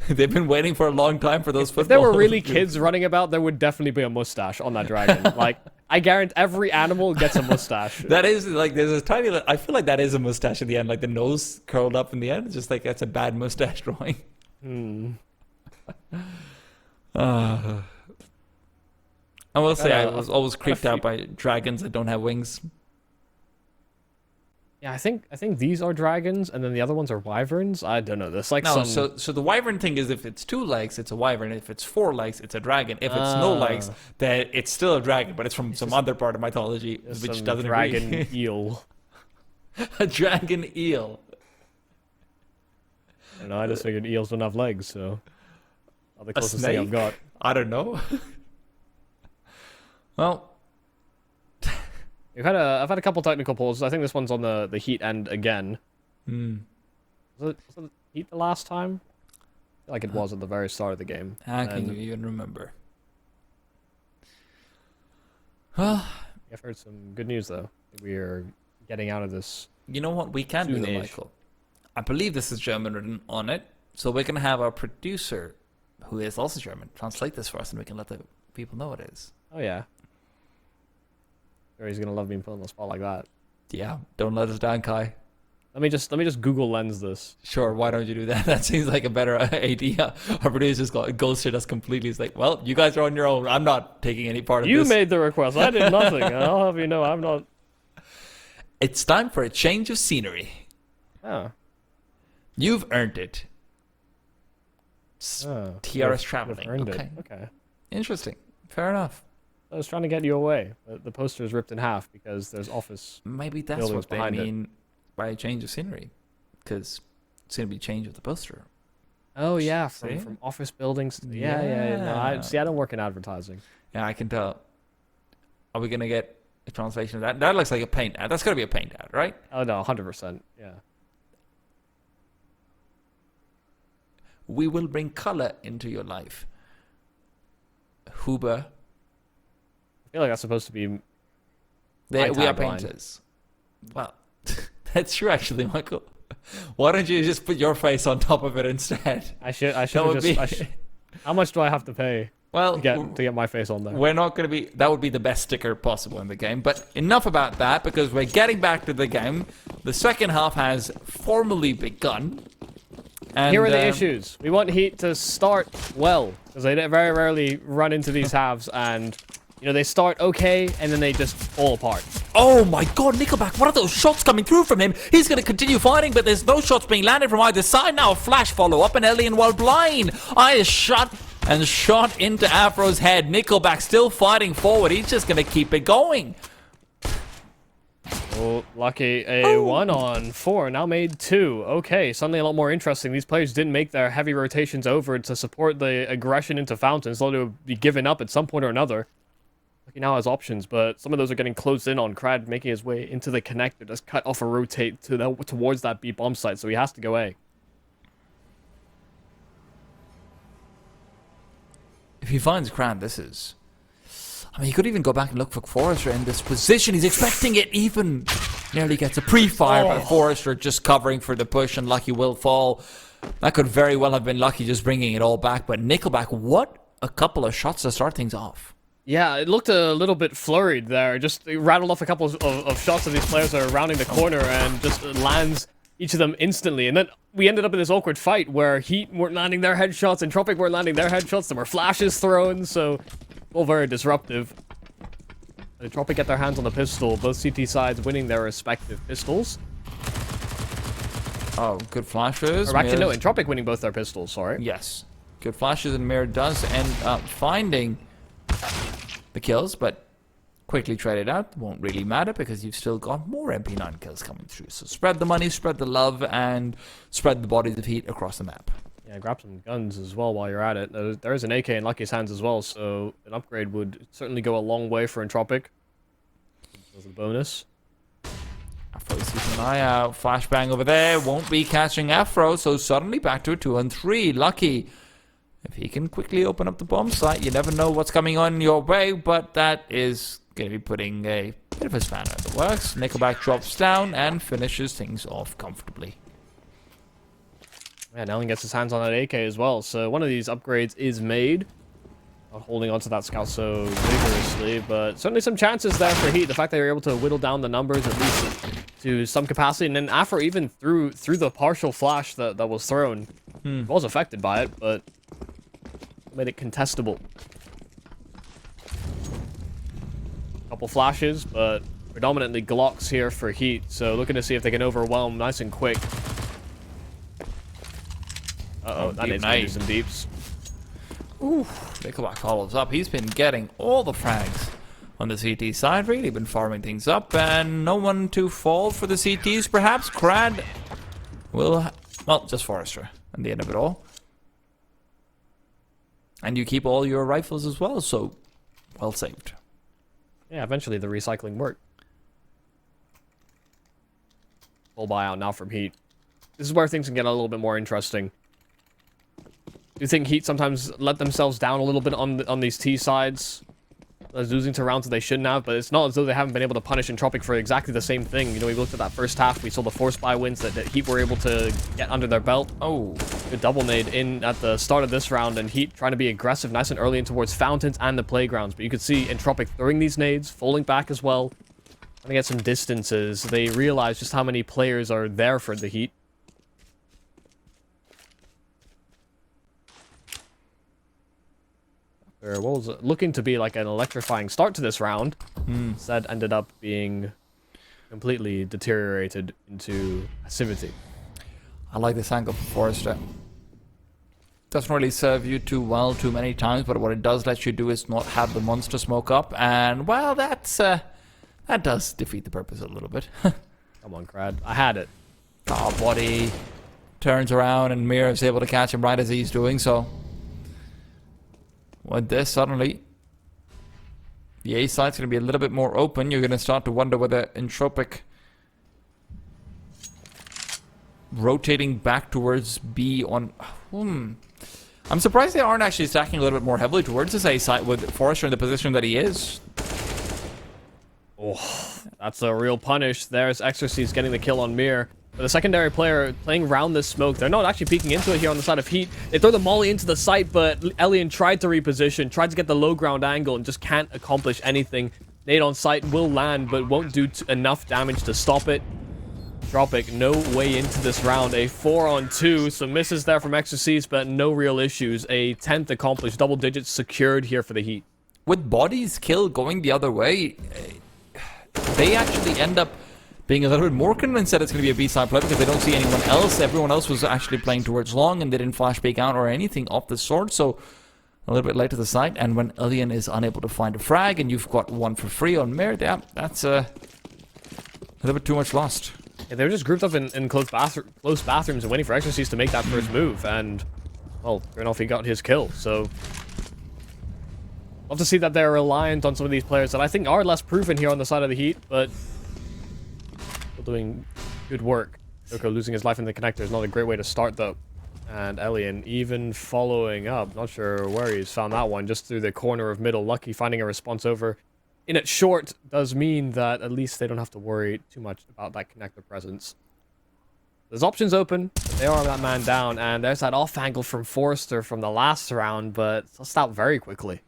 they've been waiting for a long time for those football.
If there were really kids running about, there would definitely be a mustache on that dragon. Like, I guarantee every animal gets a mustache.
That is, like, there's a tiny, I feel like that is a mustache at the end, like the nose curled up in the end. It's just like, that's a bad mustache drawing. I will say I was always creeped out by dragons that don't have wings.
Yeah, I think these are dragons, and then the other ones are wyverns. I don't know. There's like
so the wyvern thing is if it's 2 legs, it's a wyvern. If it's 4 legs, it's a dragon. If it's no legs, then it's still a dragon, but it's from some other part of mythology, which doesn't
dragon
agree.
eel.
A dragon eel.
I don't know. I just figured eels don't have legs, so the closest thing I've got.
I don't know. Well,
I've had a couple technical polls. I think this one's on the HEET end again. Was it HEET the last time? I feel like it was at the very start of the game.
How can you even remember? Well,
I've heard some good news though. We're getting out of this.
You know what we can do, though, Michael? I believe this is German written on it, so we're gonna have our producer, who is also German, translate this for us, and we can let the people know what it is.
Oh yeah. Or he's gonna love being put on the spot like that.
Yeah, don't let us down, Kai.
Let me just Google Lens this.
Sure, why don't you do that? That seems like a better idea. Our producer just ghosted us completely. He's like, well, you guys are on your own. I'm not taking any part of this.
You made the request. I did nothing. I'll have you know I'm not.
It's time for a change of scenery.
Oh.
You've earned it. TRS traveling.
Okay.
Interesting. Fair enough.
I was trying to get you away. The poster is ripped in half because there's office.
Maybe that's
buildings
what they
behind it.
mean by a change of scenery, because it's going to be change of the poster.
Oh yeah,
See?
from office buildings. Yeah. No, I don't work in advertising.
Yeah, I can tell. Are we going to get a translation of that? That looks like a paint ad. That's got to be a paint ad, right?
Oh no, 100%. Yeah.
We will bring color into your life. Huber.
I feel like that's supposed to be.
We are
tagline.
painters. Well, that's true, actually, Michael. Why don't you just put your face on top of it instead?
I should
That
have
would
just.
be-
How much do I have to pay
Well,
to get my face on there?
we're not going to be... That would be the best sticker possible in the game. But enough about that, because we're getting back to the game. The second half has formally begun. And,
Here are the issues. We want Heat to start well, because they very rarely run into these halves, and they start okay, and then they just fall apart.
Oh my god, Nickelback, what are those shots coming through from him? He's going to continue fighting, but there's no shots being landed from either side. Now a flash follow-up, and Alien while blind. Eye is shot and shot into Afro's head. Nickelback still fighting forward. He's just going to keep it going.
Oh, lucky. A 1 on 4, now made 2. Okay, suddenly a lot more interesting. These players didn't make their heavy rotations over to support the aggression into fountains, though they would be given up at some point or another. Lucky now has options, but some of those are getting closed in on. Crad making his way into the connector, just cut off a rotate towards that B bomb site, so he has to go A.
If he finds Crad, this is... I mean, he could even go back and look for Forrester in this position. He's expecting it, even nearly gets a pre-fire by Forrester, just covering for the push, and Lucky will fall. That could very well have been Lucky just bringing it all back, but Nickelback, what a couple of shots to start things off.
Yeah, it looked a little bit flurried there. Just rattled off a couple of shots of these players that are rounding the corner and just lands each of them instantly. And then we ended up in this awkward fight where Heat weren't landing their headshots and Entropiq weren't landing their headshots. There were flashes thrown, so all very disruptive. Entropiq get their hands on the pistol, both CT sides winning their respective pistols.
Oh, good flashes.
Or actually, no, Entropiq winning both their pistols, sorry.
Yes. Good flashes, and Mir does end up finding the kills, but quickly traded out. Won't really matter because you've still got more MP9 kills coming through. So spread the money, spread the love, and spread the bodies of Heat across the map.
Yeah, grab some guns as well while you're at it. There is an AK in Lucky's hands as well, so an upgrade would certainly go a long way for Entropiq. As a bonus.
Afro's keeping an eye out. Flashbang over there. Won't be catching Afro, so suddenly back to a 2-on-3. Lucky. If he can quickly open up the bomb site, you never know what's coming on your way, but that is going to be putting a bit of a spanner in the works. Nickelback drops down and finishes things off comfortably.
Yeah, Nellen gets his hands on that AK as well, so one of these upgrades is made. Not holding onto that scout so vigorously, but certainly some chances there for Heat. The fact they were able to whittle down the numbers at least to some capacity, and then Afro even through the partial flash that was thrown, was affected by it, but made it contestable. Couple flashes, but predominantly Glocks here for Heat, so looking to see if they can overwhelm nice and quick. Uh-oh, that needs to do some deeps.
Ooh, Nickelback follows up. He's been getting all the frags on the CT side, really been farming things up, and no one to fall for the CTs, perhaps. Crad will... Well, just Forrester at the end of it all. And you keep all your rifles as well, so well saved.
Yeah, eventually the recycling worked. Full buyout now from Heat. This is where things can get a little bit more interesting. Do you think Heat sometimes let themselves down a little bit on these T sides? Losing to rounds that they shouldn't have, but it's not as though they haven't been able to punish Entropiq for exactly the same thing. We looked at that first half, we saw the force buy wins that Heat were able to get under their belt. Oh, good double nade in at the start of this round, and Heat trying to be aggressive nice and early in towards fountains and the playgrounds. But you could see Entropiq throwing these nades, falling back as well, trying to get some distances. They realize just how many players are there for the Heat. What was looking to be like an electrifying start to this round, instead ended up being completely deteriorated into passivity.
I like this angle for Forrester. doesn't really serve you too well too many times, but what it does let you do is not have the monster smoke up, and well, that does defeat the purpose a little bit.
Come on, Crad. I had it.
Oh, buddy. Turns around and Mir is able to catch him right as he's doing so. With this, suddenly, the A side's going to be a little bit more open. You're going to start to wonder whether Entropiq rotating back towards B on... I'm surprised they aren't actually stacking a little bit more heavily towards this A side with Forrester in the position that he is.
Oh, that's a real punish. There's Exorcist getting the kill on Mir. But the secondary player playing around this smoke, they're not actually peeking into it here on the side of Heat. They throw the molly into the site, but Elian tried to reposition, tried to get the low ground angle, and just can't accomplish anything. Nade on site will land, but won't do enough damage to stop it. Entropiq, no way into this round. A 4-on-2, some misses there from Exorcist, but no real issues. A 10th accomplished, double digits secured here for the Heat.
With Body's kill going the other way, they actually end up being a little bit more convinced that it's going to be a B-side play because they don't see anyone else. Everyone else was actually playing towards long and they didn't flash peek out or anything of the sort. So a little bit late to the site. And when Elian is unable to find a frag and you've got one for free on Mir, yeah, that's a little bit too much lost.
Yeah, they were just grouped up in close bathrooms and waiting for Exorcist to make that first move. And, well, sure enough, he got his kill. So, love to see that they're reliant on some of these players that I think are less proven here on the side of the Heat, but still doing good work. Joko losing his life in the connector is not a great way to start, though. And Elian even following up. Not sure where he's found that one. Just through the corner of middle. Lucky finding a response over. In it short does mean that at least they don't have to worry too much about that connector presence. There's options open. They are that man down. And there's that off angle from Forrester from the last round. But it's stopped very quickly.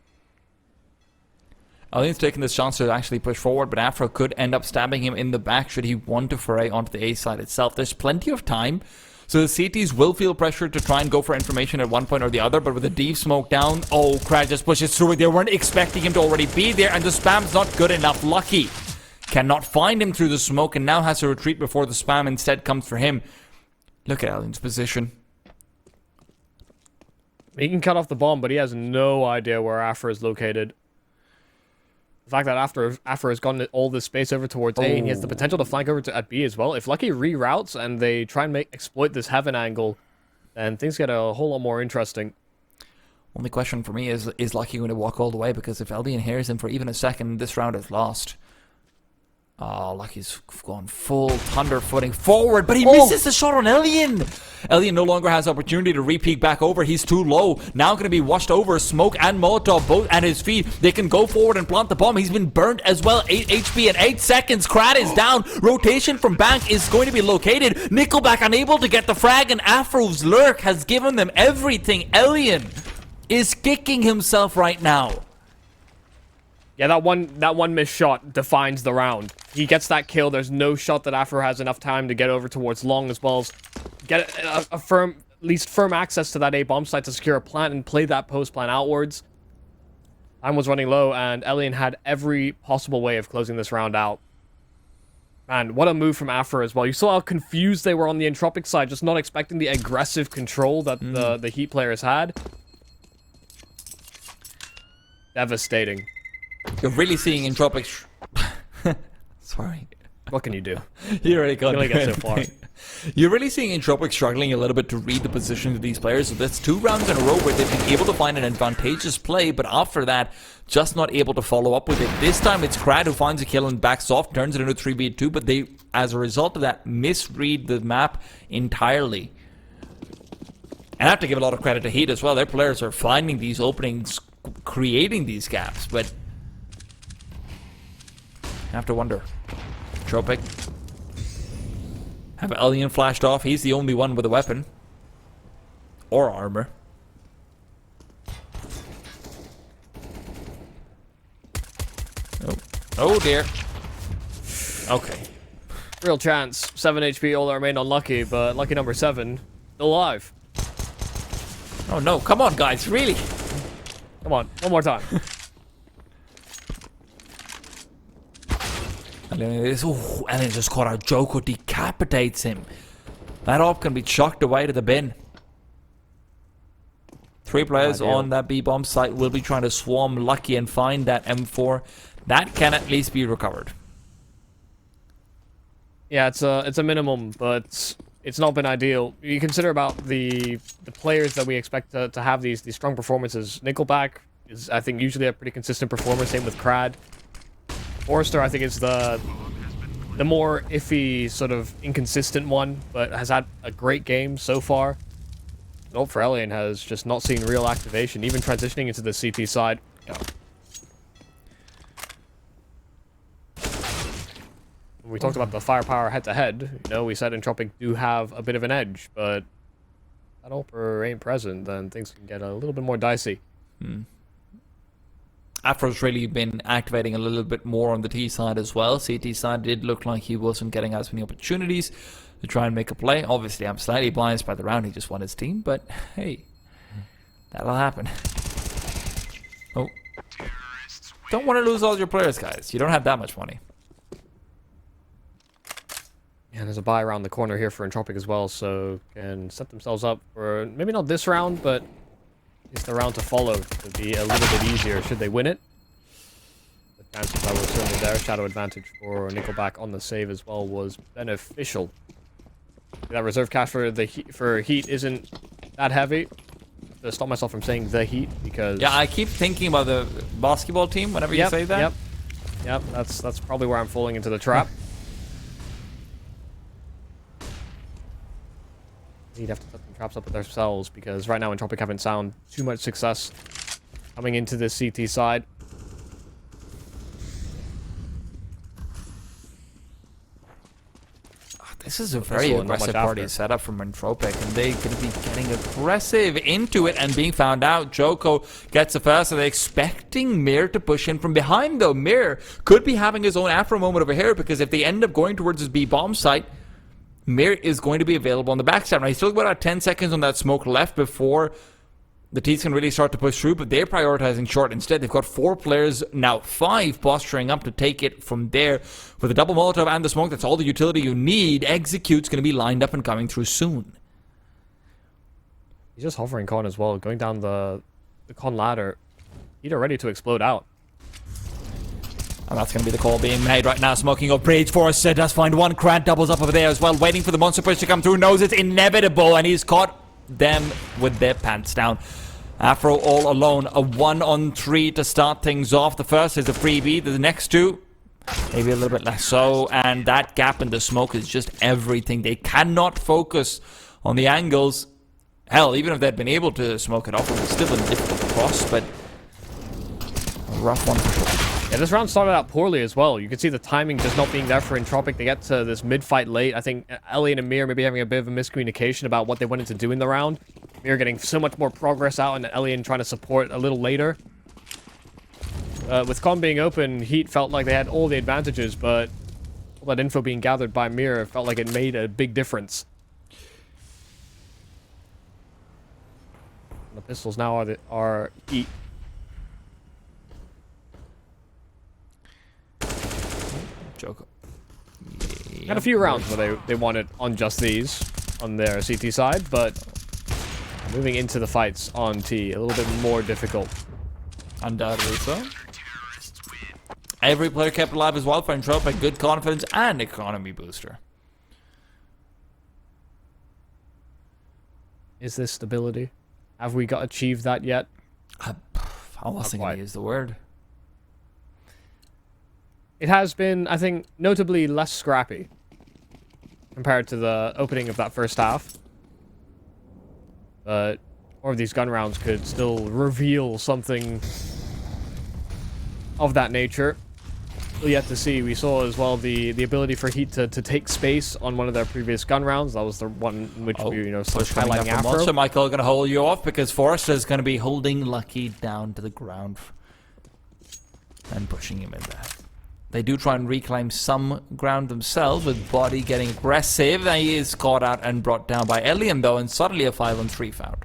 Elian's taking this chance to actually push forward, but Afro could end up stabbing him in the back should he want to foray onto the A side itself. There's plenty of time, so the CTs will feel pressured to try and go for information at one point or the other, but with the deep smoke down, oh, Crad just pushes through it. They weren't expecting him to already be there, and the spam's not good enough. Lucky cannot find him through the smoke and now has to retreat before the spam instead comes for him. Look at Elian's position.
He can cut off the bomb, but he has no idea where Afro is located. The fact that Afro has gotten all this space over towards A, and he has the potential to flank over at B as well. If Lucky reroutes and they try and exploit this heaven angle, then things get a whole lot more interesting.
Only question for me is Lucky going to walk all the way? Because if Elian hears him for even a second, this round is lost. Oh, Lucky's gone full thunder footing forward, but he misses the shot on Elian. Elian no longer has opportunity to re-peek back over. He's too low. Now going to be washed over. Smoke and Molotov both at his feet. They can go forward and plant the bomb. He's been burnt as well. 8 HP in 8 seconds. Krat is down. Rotation from Bank is going to be located. Nickelback unable to get the frag, and Afro's lurk has given them everything. Elian is kicking himself right now.
Yeah, that one missed shot defines the round. He gets that kill. There's no shot that Afro has enough time to get over towards long as well as get a firm, at least firm access to that A bomb site to secure a plant and play that post plan outwards. Time was running low, and Elian had every possible way of closing this round out. Man, what a move from Afro as well. You saw how confused they were on the Entropiq side, just not expecting the aggressive control that the Heat players had. Devastating.
You're really seeing Entropiq... Sorry.
What can you do?
You already got
only get so far.
You're really seeing Entropiq struggling a little bit to read the positions of these players. So that's 2 rounds in a row where they've been able to find an advantageous play, but after that, just not able to follow up with it. This time it's Krat who finds a kill and backs off, turns it into 3v2, but they, as a result of that, misread the map entirely. And I have to give a lot of credit to HEET as well. Their players are finding these openings, creating these gaps, but I have to wonder. Entropiq. Have Elian flashed off. He's the only one with a weapon. Or armor. Oh. Oh dear. Okay.
Real chance. 7 HP, all that remained unlucky, but lucky number 7 still alive.
Oh no, come on guys, really?
Come on, one more time.
Elian just caught out. Joko decapitates him. That op can be chucked away to the bin. 3 players
Ideal.
on that B-bomb site will be trying to swarm Lucky and find that M4. That can at least be recovered.
Yeah, it's a minimum, but it's not been ideal. You consider about the players that we expect to have these strong performances. Nickelback is, I think, usually a pretty consistent performer. Same with Crad. Forrester, I think, is the more iffy, sort of inconsistent one, but has had a great game so far. Nope, for Alien has just not seen real activation, even transitioning into the CT side.
Yeah.
When we talked about the firepower head-to-head, you know, we said Entropiq do have a bit of an edge, but that Oper ain't present, then things can get a little bit more dicey.
Afro's really been activating a little bit more on the T side as well. CT side did look like he wasn't getting as many opportunities to try and make a play. Obviously, I'm slightly biased by the round he just won his team, but hey, that'll happen. Oh. Don't want to lose all your players, guys. You don't have that much money.
And there's a buy around the corner here for Entropiq as well, so can set themselves up for maybe not this round, but at least the round to follow to be a little bit easier should they win it. The chances that was certainly there. Shadow advantage for Nickelback on the save as well was beneficial. That reserve cash for Heat isn't that heavy. To stop myself from saying the Heat because
Yeah, I keep thinking about the basketball team whenever you say that.
Yep. That's probably where I'm falling into the trap. You'd have to set some traps up with themselves because right now Entropiq haven't found too much success coming into this CT side.
This is a very aggressive party setup from Entropiq, and they could be getting aggressive into it and being found out. Joko gets the first, so they're expecting Mir to push in from behind, though. Mir could be having his own Afro moment over here, because if they end up going towards his B-bomb site, Mir is going to be available on the backside. Now, he's still got about 10 seconds on that smoke left before the T's can really start to push through, but they're prioritizing short instead. They've got 4 players, now 5, posturing up to take it from there. With the double Molotov and the smoke, that's all the utility you need. Execute's going to be lined up and coming through soon.
He's just hovering con as well, going down the con ladder. Heat are ready to explode out.
And that's going to be the call being made right now. Smoking up Rage Force does find one. Crad doubles up over there as well, waiting for the monster push to come through. Knows it's inevitable, and he's caught them with their pants down. Afro all alone. A 1-on-3 to start things off. The first is a freebie. The next 2, maybe a little bit less so. And that gap in the smoke is just everything. They cannot focus on the angles. Hell, even if they'd been able to smoke it off, it was still a difficult cross, but a rough one for sure.
Yeah, this round started out poorly as well. You can see the timing just not being there for Entropiq. They get to this mid-fight late. I think Ellie and Amir maybe having a bit of a miscommunication about what they wanted to do in the round. Amir getting so much more progress out, and Ellie trying to support a little later. With con being open, Heat felt like they had all the advantages, but all that info being gathered by Amir felt like it made a big difference. And the pistols now are Heat.
Joko.
Had a few rounds where they wanted on just these on their CT side, but moving into the fights on T, a little bit more difficult.
Undoubtedly so. Every player kept alive as well for Entropiq. Good confidence and economy booster.
Is this stability? Have we achieved that yet?
I wasn't going to use the word.
It has been, I think, notably less scrappy compared to the opening of that first half. But more of these gun rounds could still reveal something of that nature. Still yet to see. We saw as well the ability for Heat to take space on one of their previous gun rounds. That was the one in which we, started highlighting Afro.
Monster Michael going to hold you off because Forrester is going to be holding Lucky down to the ground and pushing him in there. They do try and reclaim some ground themselves with Body getting aggressive. He is caught out and brought down by Elian though, and suddenly a 5-on-3 found.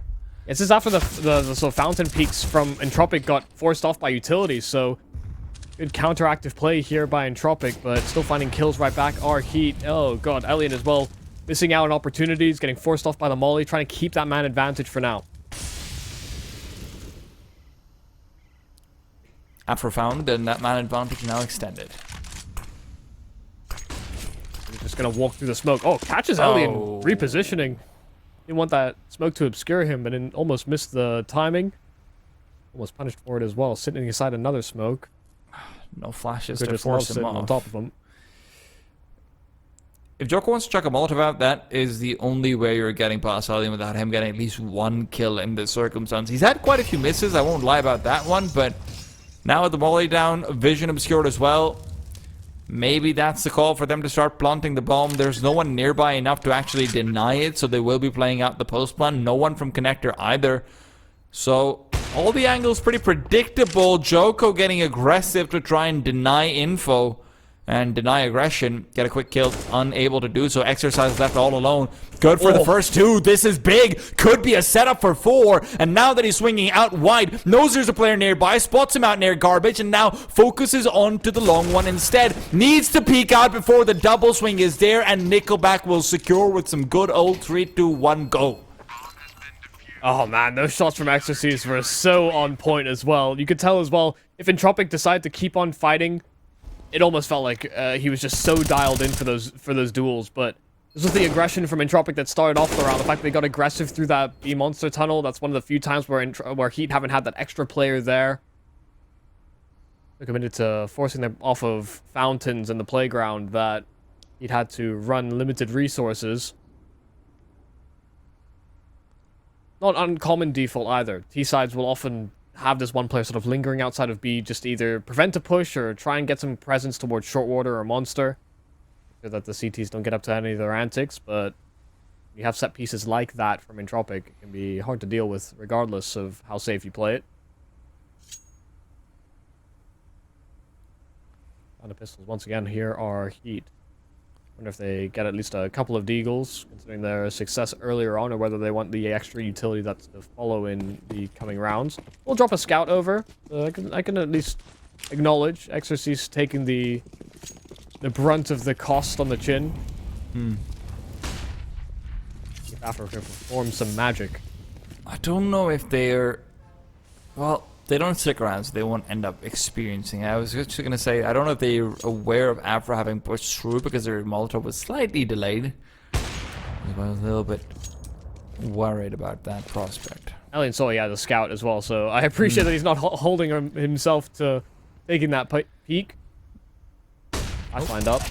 This is after the sort of fountain peaks from Entropiq got forced off by utilities, so good counteractive play here by Entropiq, but still finding kills right back are Heat. Oh god, Elian as well, missing out on opportunities, getting forced off by the molly, trying to keep that man advantage for now.
After found, and that man advantage now extended.
He's just gonna walk through the smoke. Oh, catches Alien repositioning. Didn't want that smoke to obscure him, but then almost missed the timing. Almost punished for it as well, sitting inside another smoke.
No flashes
Could
to
just
force him
sitting
off.
on top of him.
If Joker wants to chuck a Molotov out, that is the only way you're getting past Alien without him getting at least one kill in this circumstance. He's had quite a few misses, I won't lie about that one, but now with the volley down, vision obscured as well. Maybe that's the call for them to start planting the bomb. There's no one nearby enough to actually deny it, so they will be playing out the post plan. No one from connector either. So all the angles pretty predictable. Joko getting aggressive to try and deny info and deny aggression. Get a quick kill, unable to do so. Exercise left all alone. Good for the first two. This is big. Could be a setup for 4. And now that he's swinging out wide, knows there's a player nearby, spots him out near garbage, and now focuses on to the long one instead. Needs to peek out before the double swing is there, and Nickelback will secure with some good old 3, 2, 1, go.
Oh man, those shots from Exorcist were so on point as well. You could tell as well, if Entropiq decided to keep on fighting, it almost felt like he was just so dialed in for those duels. But this was the aggression from Entropiq that started off the round. The fact that they got aggressive through that B monster tunnel. That's one of the few times where Heat haven't had that extra player there. They're committed to forcing them off of fountains in the playground that Heat had to run limited resources. Not uncommon default either. T-sides will often have this one player sort of lingering outside of B, just to either prevent a push or try and get some presence towards short water or monster, so that the CTs don't get up to any of their antics. But you have set pieces like that from Entropiq, it can be hard to deal with regardless of how safe you play it. And the pistols once again here are Heat. Wonder if they get at least a couple of deagles, considering their success earlier on, or whether they want the extra utility that's to follow in the coming rounds. We'll drop a scout over. I can at least acknowledge Exorcist taking the brunt of the cost on the chin. If Africa performs some magic.
I don't know if they're... Well, they don't stick around, so they won't end up experiencing it. I was just going to say, I don't know if they're aware of Afra having pushed through because their Molotov was slightly delayed. I was a little bit worried about that prospect.
Alien saw he had a scout as well, so I appreciate that he's not holding himself to taking that peek. I find up.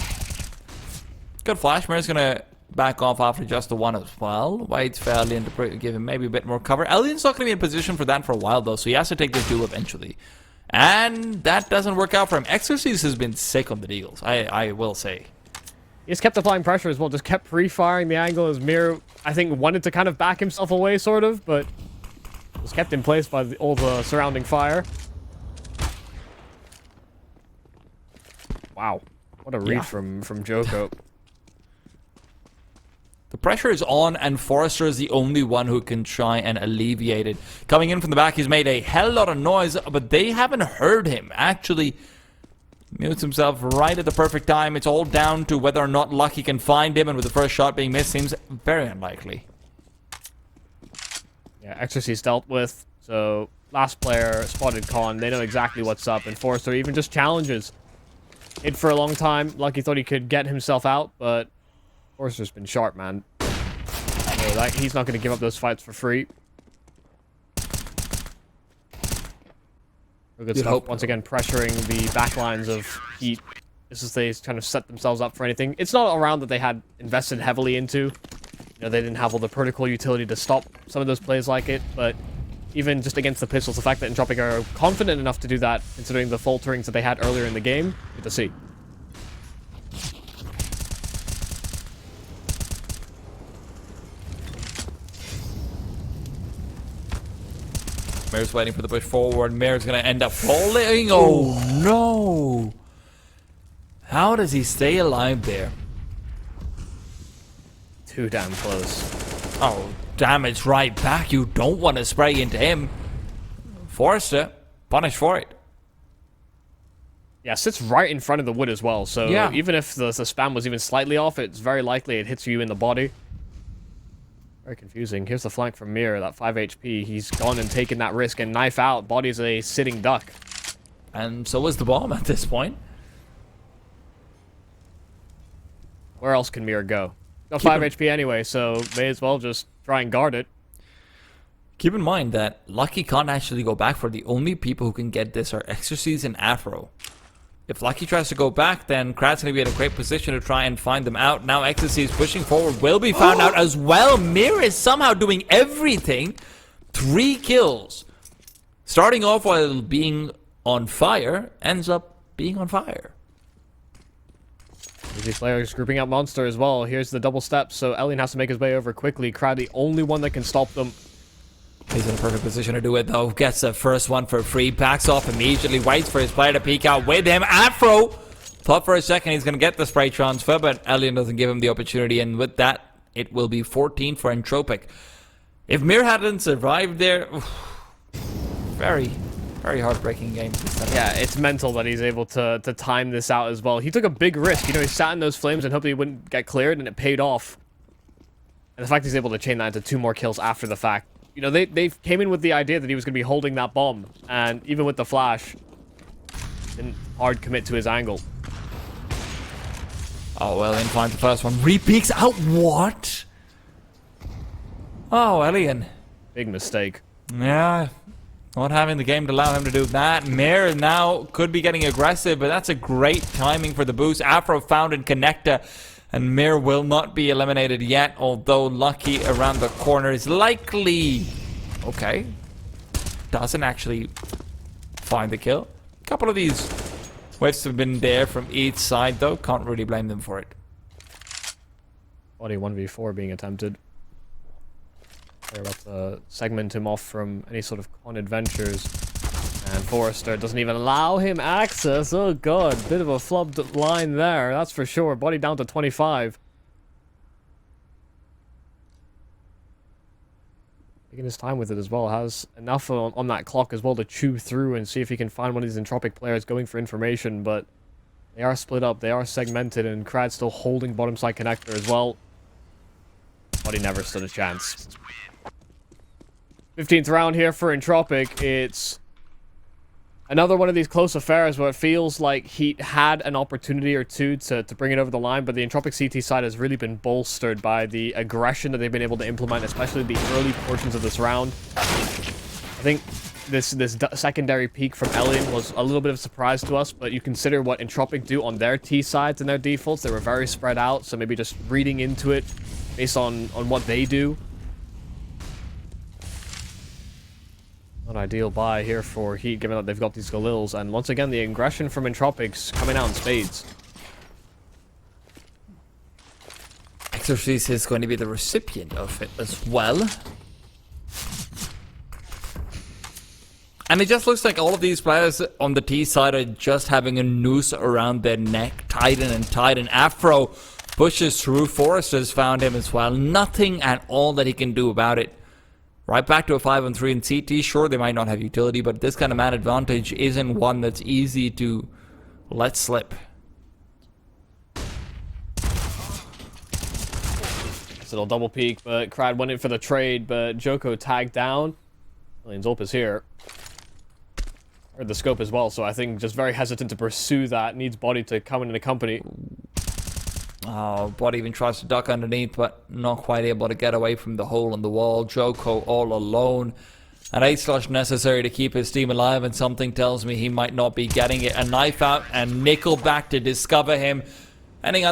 Good flash. Mir's going to back off after just the one as well. White's fairly in to give him maybe a bit more cover. Alien's not going to be in position for that for a while though, so he has to take this duel eventually. And that doesn't work out for him. Exorcist has been sick on the deals, I will say.
He just kept applying pressure as well, just kept pre-firing the angle as Mir, I think, wanted to kind of back himself away, sort of, but was kept in place by all the surrounding fire. Wow. What a read from Joko.
The pressure is on, and Forrester is the only one who can try and alleviate it. Coming in from the back, he's made a hell lot of noise, but they haven't heard him. Actually, mutes himself right at the perfect time. It's all down to whether or not Lucky can find him, and with the first shot being missed, seems very unlikely.
Yeah, Exorcist dealt with, so last player spotted Con. They know exactly what's up, and Forrester even just challenges. Hid for a long time. Lucky thought he could get himself out, but Forrester's been sharp, man. So he's not going to give up those fights for free. Good stuff. Once again, pressuring the backlines of Heat. This is they kind of set themselves up for anything. It's not a round that they had invested heavily into. You know, they didn't have all the protocol utility to stop some of those plays like it, but even just against the pistols, the fact that Entropiq are confident enough to do that, considering the falterings that they had earlier in the game, good to see.
Mir's waiting for the push forward. Mir's going to end up falling. Oh, no. How does he stay alive there?
Too damn close.
Oh, damage right back. You don't want to spray into him. Forrester, punished for it.
Yeah, sits right in front of the wood as well, so
yeah.
Even if the spam was even slightly off, it's very likely it hits you in the body. Very confusing. Here's the flank from Mir, that 5 HP. He's gone and taken that risk and knife out. Body's a sitting duck.
And so was the bomb at this point.
Where else can Mir go? Got 5 HP anyway, so may as well just try and guard it.
Keep in mind that Lucky can't actually go back, for the only people who can get this are Exorcist and Afro. If Lucky tries to go back, then Krat's going to be in a great position to try and find them out. Now Exorcist is pushing forward, will be found out as well. Mir is somehow doing everything. 3 kills. Starting off while being on fire, ends up being on fire.
These players grouping out Monster as well. Here's the double step, so Elian has to make his way over quickly. Krat, the only one that can stop them.
He's in a perfect position to do it, though. Gets the first one for free. Backs off immediately. Waits for his player to peek out with him. Afro! Thought for a second he's going to get the spray transfer, but Elian doesn't give him the opportunity. And with that, it will be 14 for Entropiq. If Mir hadn't survived there... very heartbreaking game.
Yeah, it's mental that he's able to time this out as well. He took a big risk. You know, he sat in those flames and hoped he wouldn't get cleared, and it paid off. And the fact he's able to chain that into 2 more kills after the fact. You know, they came in with the idea that he was going to be holding that bomb. And even with the flash, didn't hard commit to his angle.
Oh, well, in finds the first one. Repeaks out. What? Oh, Elian.
Big mistake.
Yeah. Not having the game to allow him to do that. Mir now could be getting aggressive, but that's a great timing for the boost. Afro found in Connector. And Mir will not be eliminated yet, although Lucky around the corner is likely... Okay. Doesn't actually find the kill. A couple of these whiffs have been there from each side, though. Can't really blame them for it.
Body 1v4 being attempted. They're about to segment him off from any sort of con adventures. And Forrester doesn't even allow him access. Oh god, bit of a flubbed line there, that's for sure. Body down to 25. Taking his time with it as well. Has enough on that clock as well to chew through and see if he can find one of these Entropiq players going for information. But they are split up, they are segmented, and Krat's still holding bottom side connector as well. Body never stood a chance. 15th round here for Entropiq. It's another one of these close affairs where it feels like HEET had an opportunity or two to bring it over the line, but the Entropiq CT side has really been bolstered by the aggression that they've been able to implement, especially the early portions of this round. I think this secondary peak from Elian was a little bit of a surprise to us, but you consider what Entropiq do on their T sides and their defaults. They were very spread out, so maybe just reading into it based on what they do. Not ideal buy here for HEET, given that they've got these Galils. And once again, the aggression from Entropiq's coming out in spades.
Exorcist is going to be the recipient of it as well. And it just looks like all of these players on the T side are just having a noose around their neck. Titan and Titan. Afro pushes through. Forrester's found him as well. Nothing at all that he can do about it. Right back to a 5-on-3 in CT. Sure, they might not have utility, but this kind of man advantage isn't one that's easy to let slip.
This little double peek, but Krat went in for the trade, but Joko tagged down. Elian's ult is here. Heard the scope as well, so I think just very hesitant to pursue that. Needs Body to come in and accompany.
Oh, Body even tries to duck underneath, but not quite able to get away from the hole in the wall. Joko all alone. An 8 necessary to keep his team alive, and something tells me he might not be getting it. A knife out and Nickel back to discover him. Ending up